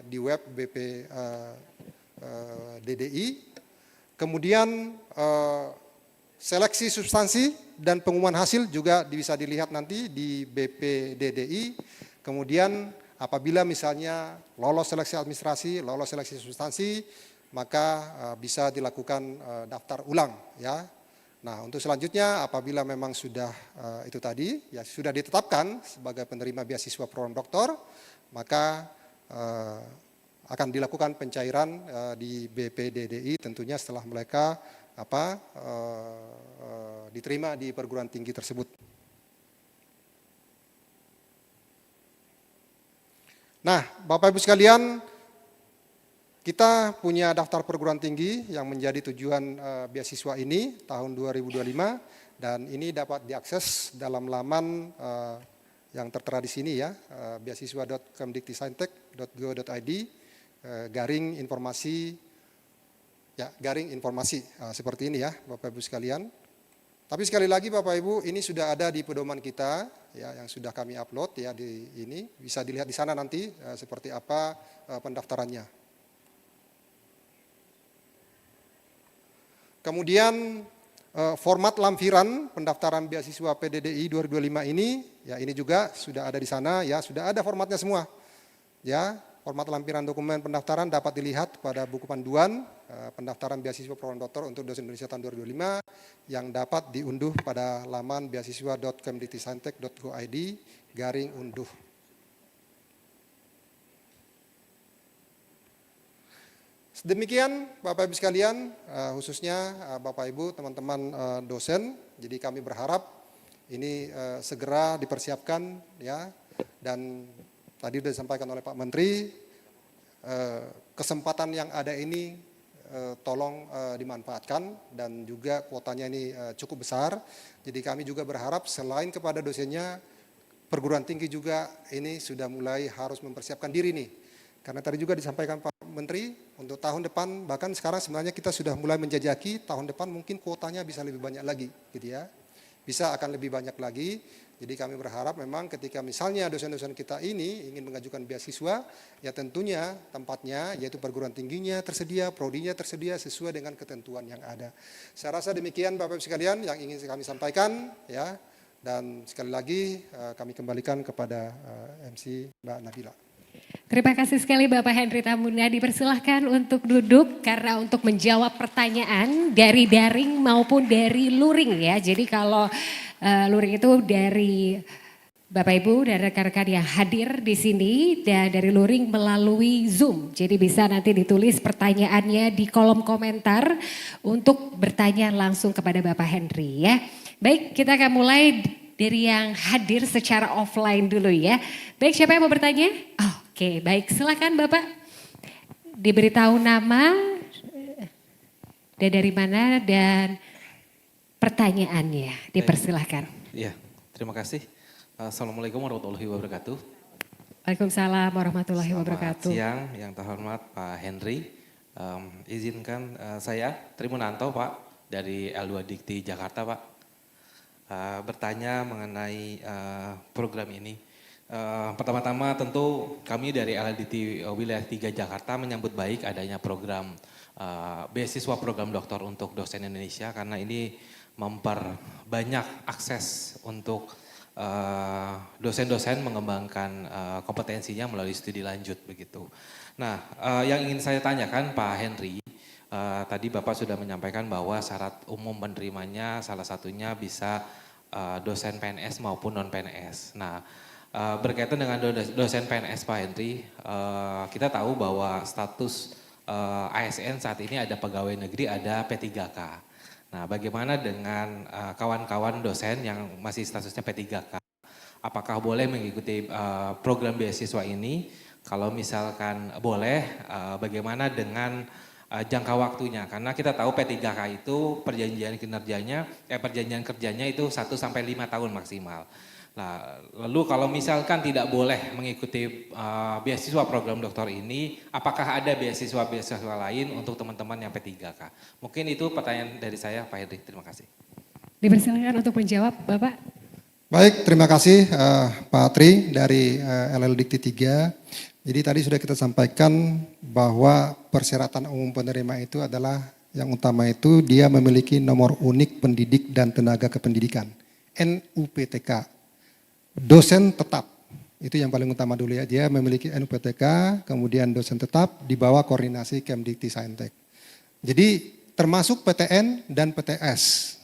di web BP DDI. Kemudian seleksi substansi dan pengumuman hasil juga bisa dilihat nanti di BP DDI. Kemudian apabila misalnya lolos seleksi administrasi, lolos seleksi substansi, maka bisa dilakukan daftar ulang ya. Nah, untuk selanjutnya apabila memang sudah itu tadi ya sudah ditetapkan sebagai penerima beasiswa program doktor, maka akan dilakukan pencairan di BPDDI tentunya setelah mereka diterima di perguruan tinggi tersebut. Nah, Bapak Ibu sekalian, kita punya daftar perguruan tinggi yang menjadi tujuan beasiswa ini tahun 2025 dan ini dapat diakses dalam laman yang tertera di sini ya, beasiswa.kemdiktisaintek.go.id garing informasi seperti ini ya Bapak Ibu sekalian. Tapi sekali lagi Bapak Ibu, ini sudah ada di pedoman kita ya yang sudah kami upload ya di ini, bisa dilihat di sana nanti seperti apa pendaftarannya. Kemudian format lampiran pendaftaran beasiswa PDDI 2025 ini, ya ini juga sudah ada di sana, ya sudah ada formatnya semua. Ya, format lampiran dokumen pendaftaran dapat dilihat pada buku panduan pendaftaran beasiswa program doktor untuk dosen Indonesia tahun 2025 yang dapat diunduh pada laman beasiswa.kemdiktisaintek.go.id/unduh. Demikian Bapak Ibu sekalian, khususnya Bapak Ibu teman-teman dosen. Jadi kami berharap ini segera dipersiapkan ya. Dan tadi sudah disampaikan oleh Pak Menteri, kesempatan yang ada ini tolong dimanfaatkan dan juga kuotanya ini cukup besar. Jadi kami juga berharap selain kepada dosennya, perguruan tinggi juga ini sudah mulai harus mempersiapkan diri nih. Karena tadi juga disampaikan Pak Menteri, untuk tahun depan, bahkan sekarang sebenarnya kita sudah mulai menjajaki, tahun depan mungkin kuotanya bisa lebih banyak lagi, gitu ya. Bisa akan lebih banyak lagi, jadi kami berharap memang ketika misalnya dosen-dosen kita ini ingin mengajukan beasiswa, ya tentunya tempatnya, yaitu perguruan tingginya tersedia, prodinya tersedia sesuai dengan ketentuan yang ada. Saya rasa demikian Bapak Ibu sekalian yang ingin kami sampaikan, ya. Dan sekali lagi kami kembalikan kepada MC Mbak Nabila. Terima kasih sekali Bapak Henry Tamuna, dipersilahkan untuk duduk karena untuk menjawab pertanyaan dari daring maupun dari luring ya. Jadi kalau luring itu dari Bapak Ibu dan rekan-rekan yang hadir di sini dan dari luring melalui Zoom. Jadi bisa nanti ditulis pertanyaannya di kolom komentar untuk bertanya langsung kepada Bapak Henry ya. Baik, kita akan mulai dari yang hadir secara offline dulu ya. Baik, siapa yang mau bertanya? Oke, baik, silakan Bapak. Diberitahu nama dan dari mana dan pertanyaannya, dipersilahkan. Iya, terima kasih. Assalamualaikum warahmatullahi wabarakatuh. Waalaikumsalam warahmatullahi wabarakatuh. Selamat siang, yang terhormat Pak Henry. Izinkan saya Trimunanto Pak dari L2 Dikti Jakarta Pak. Bertanya mengenai program ini. Pertama-tama tentu kami dari LDT Wilayah 3 Jakarta menyambut baik adanya program beasiswa program doktor untuk dosen Indonesia karena ini memperbanyak akses untuk dosen-dosen mengembangkan kompetensinya melalui studi lanjut begitu. Nah, yang ingin saya tanyakan Pak Henry, tadi Bapak sudah menyampaikan bahwa syarat umum penerimanya salah satunya bisa dosen PNS maupun non-PNS. Nah, berkaitan dengan dosen PNS Pak Henry, kita tahu bahwa status ASN saat ini ada pegawai negeri, ada P3K. Nah, bagaimana dengan kawan-kawan dosen yang masih statusnya P3K? Apakah boleh mengikuti program beasiswa ini? Kalau misalkan boleh, bagaimana dengan jangka waktunya? Karena kita tahu P3K itu perjanjian kerjanya itu 1 sampai 5 tahun maksimal. Nah, lalu kalau misalkan tidak boleh mengikuti beasiswa program doktor ini, apakah ada beasiswa-beasiswa lain untuk teman-teman yang P3K? Mungkin itu pertanyaan dari saya, Pak Henry. Terima kasih. Dipersilakan untuk menjawab, Bapak. Baik, terima kasih Pak Tri dari LL Dikti 3. Jadi tadi sudah kita sampaikan bahwa persyaratan umum penerima itu adalah yang utama itu dia memiliki nomor unik pendidik dan tenaga kependidikan, NUPTK. Dosen tetap, itu yang paling utama dulu ya, dia memiliki NUPTK, kemudian dosen tetap di bawah koordinasi Kemdikti Saintek. Jadi termasuk PTN dan PTS,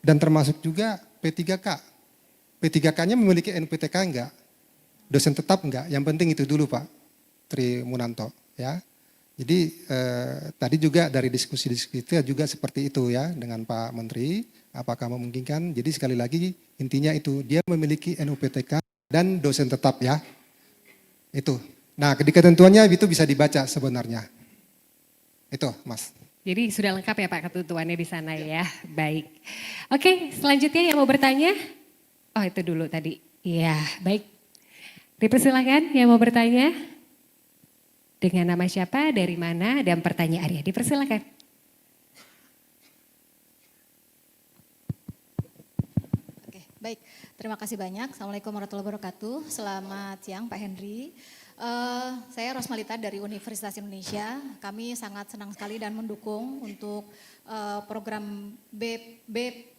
dan termasuk juga P3K. P3K-nya memiliki NUPTK enggak? Dosen tetap enggak? Yang penting itu dulu Pak Tri Munanto ya. Jadi tadi juga dari diskusi-diskusi kita juga seperti itu ya dengan Pak Menteri, apakah memungkinkan. Jadi sekali lagi intinya itu dia memiliki NUPTK dan dosen tetap ya. Itu. Nah ketentuannya itu bisa dibaca sebenarnya. Itu Mas. Jadi sudah lengkap ya Pak ketentuannya di sana ya. Baik. Oke, selanjutnya yang mau bertanya. Oh itu dulu tadi. Iya, baik. Dipersilakan yang mau bertanya. Dengan nama siapa, dari mana, dan pertanyaannya. Dipersilakan. Oke, baik. Terima kasih banyak. Assalamualaikum warahmatullahi wabarakatuh. Selamat siang Pak Henry. Saya Rosmalita dari Universitas Indonesia. Kami sangat senang sekali dan mendukung untuk program BPDDI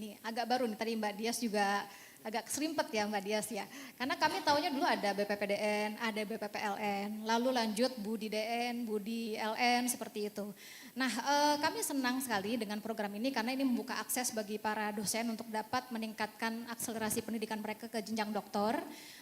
ini. Agak baru nih, tadi Mbak Dias juga agak keserimpet ya Mbak Dias ya. Karena kami tahunya dulu ada BPPDN, ada BPPLN, lalu lanjut Budi DN, Budi LN seperti itu. Nah kami senang sekali dengan program ini karena ini membuka akses bagi para dosen untuk dapat meningkatkan akselerasi pendidikan mereka ke jenjang doktor.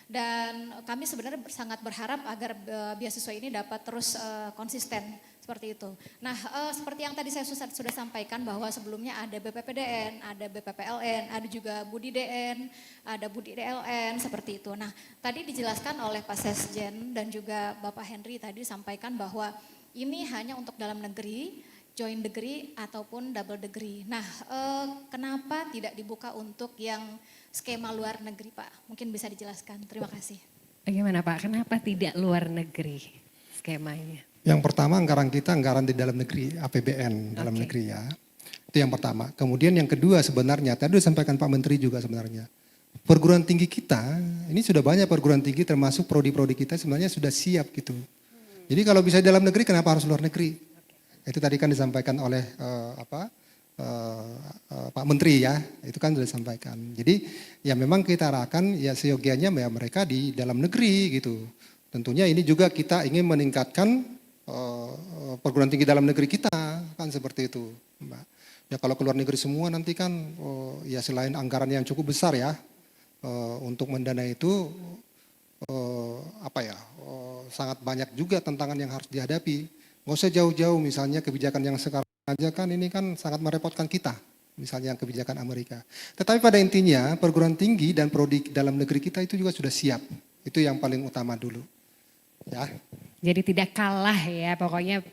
Dan kami sebenarnya sangat berharap agar beasiswa ini dapat terus konsisten seperti itu. Nah seperti yang tadi saya sudah sampaikan bahwa sebelumnya ada BPPDN, ada BPPLN, ada juga Budi DN, ada Budi DLN seperti itu. Nah tadi dijelaskan oleh Pak Sesjen dan juga Bapak Henry tadi sampaikan bahwa ini hanya untuk dalam negeri, joint degree ataupun double degree. Nah kenapa tidak dibuka untuk yang skema luar negeri Pak? Mungkin bisa dijelaskan. Terima kasih. Bagaimana Pak, kenapa tidak luar negeri skemanya? Yang pertama anggaran kita anggaran di dalam negeri, APBN dalam negeri ya. Itu yang pertama. Kemudian yang kedua sebenarnya, tadi disampaikan Pak Menteri juga sebenarnya. Perguruan tinggi kita, ini sudah banyak perguruan tinggi termasuk prodi-prodi kita sebenarnya sudah siap gitu. Jadi kalau bisa di dalam negeri kenapa harus luar negeri? Itu tadi kan disampaikan oleh Pak Menteri ya, itu kan sudah disampaikan. Jadi ya memang kita arahkan ya seyogianya ya mereka di dalam negeri gitu. Tentunya ini juga kita ingin meningkatkan perguruan tinggi dalam negeri kita kan seperti itu Mbak. Ya kalau keluar negeri semua nanti kan ya selain anggaran yang cukup besar ya untuk mendanai itu sangat banyak juga tantangan yang harus dihadapi. Nggak usah jauh-jauh misalnya kebijakan yang sekarang aja kan ini kan sangat merepotkan kita. Misalnya yang kebijakan Amerika. Tetapi pada intinya perguruan tinggi dan prodi dalam negeri kita itu juga sudah siap. Itu yang paling utama dulu. Ya. Jadi tidak kalah ya pokoknya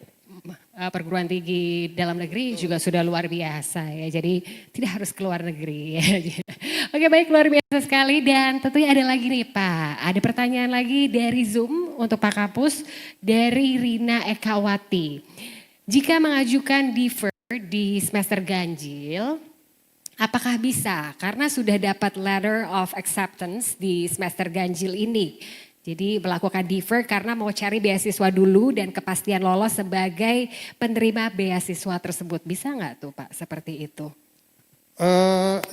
perguruan tinggi dalam negeri juga sudah luar biasa ya. Jadi tidak harus keluar negeri ya. Oke baik, luar biasa sekali dan tentunya ada lagi nih Pak. Ada pertanyaan lagi dari Zoom untuk Pak Kapus dari Rina Ekawati. Jika mengajukan defer di semester ganjil, apakah bisa? Karena sudah dapat letter of acceptance di semester ganjil ini. Jadi melakukan defer karena mau cari beasiswa dulu dan kepastian lolos sebagai penerima beasiswa tersebut. Bisa nggak tuh Pak seperti itu?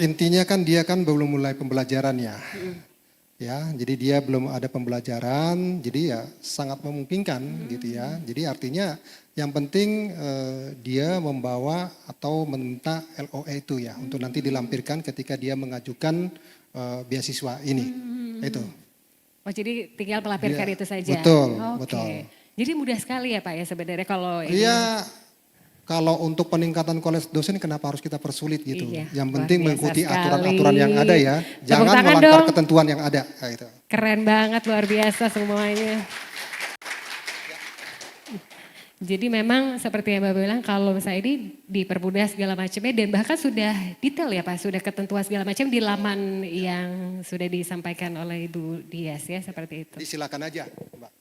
Intinya kan dia kan belum mulai pembelajaran ya. Ya, jadi dia belum ada pembelajaran, jadi ya sangat memungkinkan gitu ya. Jadi artinya yang penting dia membawa atau meminta LOE itu ya untuk nanti dilampirkan ketika dia mengajukan beasiswa ini. Itu. Oh jadi tinggal melampirkan itu saja? Betul, Oke. betul. Jadi mudah sekali ya Pak ya sebenarnya kalau ini. Iya, kalau untuk peningkatan kualitas dosen kenapa harus kita persulit gitu. Iya, yang penting mengikuti sekali. aturan-aturan yang ada ya. Jangan melanggar dong. ketentuan yang ada. Nah, itu. Keren banget, luar biasa semuanya. Jadi memang seperti yang Bapak bilang kalau misalnya ini dipermudah segala macamnya dan bahkan sudah detail ya Pak, sudah ketentuan segala macam di laman yang sudah disampaikan oleh Ibu Dias ya seperti itu. Silakan aja Mbak.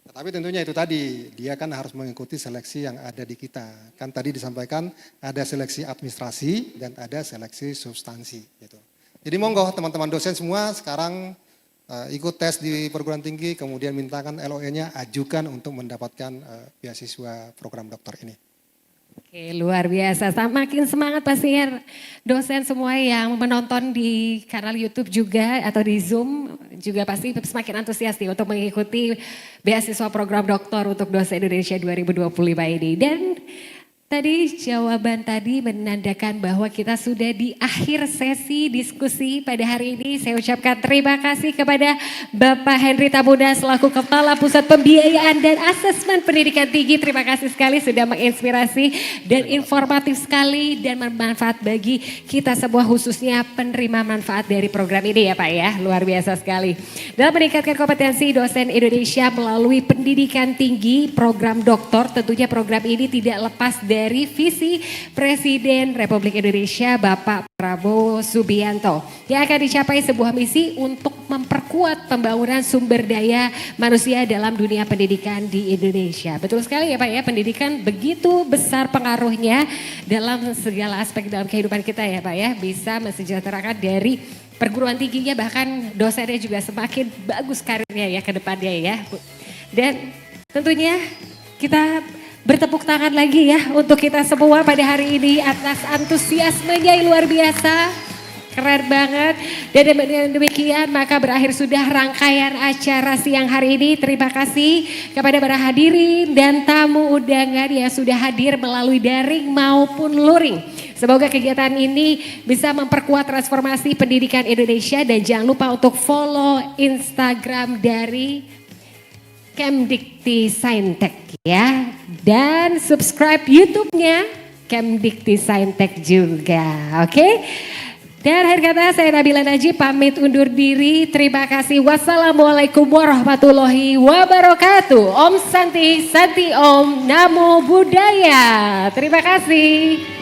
Tapi tentunya itu tadi, dia kan harus mengikuti seleksi yang ada di kita. Kan tadi disampaikan ada seleksi administrasi dan ada seleksi substansi. Gitu. Jadi monggo teman-teman dosen semua sekarang ikut tes di perguruan tinggi, kemudian mintakan LOE-nya, ajukan untuk mendapatkan beasiswa program doktor ini. Oke, luar biasa. Makin semangat pastinya dosen semua yang menonton di kanal YouTube juga atau di Zoom juga pasti semakin antusias nih untuk mengikuti beasiswa program doktor untuk dosen Indonesia 2025 ini. Dan tadi jawaban tadi menandakan bahwa kita sudah di akhir sesi diskusi pada hari ini. Saya ucapkan terima kasih kepada Bapak Henry Tambunan selaku Kepala Pusat Pembiayaan dan Asesmen Pendidikan Tinggi. Terima kasih sekali sudah menginspirasi dan informatif sekali dan bermanfaat bagi kita semua khususnya penerima manfaat dari program ini ya Pak ya. Luar biasa sekali. Dalam meningkatkan kompetensi dosen Indonesia melalui pendidikan tinggi program doktor, tentunya program ini tidak lepas dari visi Presiden Republik Indonesia Bapak Prabowo Subianto yang akan dicapai sebuah misi untuk memperkuat pembangunan sumber daya manusia dalam dunia pendidikan di Indonesia. Betul sekali ya Pak ya, pendidikan begitu besar pengaruhnya dalam segala aspek dalam kehidupan kita ya Pak ya, bisa mensejahterakan dari perguruan tingginya bahkan dosennya juga semakin bagus karirnya ya ke depannya ya. Dan tentunya kita bertepuk tangan lagi ya untuk kita semua pada hari ini atas antusiasmenya yang luar biasa. Keren banget. Dan dengan demikian maka berakhir sudah rangkaian acara siang hari ini. Terima kasih kepada para hadirin dan tamu undangan yang sudah hadir melalui daring maupun luring. Semoga kegiatan ini bisa memperkuat transformasi pendidikan Indonesia dan jangan lupa untuk follow Instagram dari Kemdikti Saintek ya. Dan subscribe YouTube-nya Kemdikti Saintek juga. Oke? Dan akhir kata saya Nabila Najib pamit undur diri. Terima kasih. Wassalamualaikum warahmatullahi wabarakatuh. Om Santi, Santi Om, Namo Buddhaya. Terima kasih.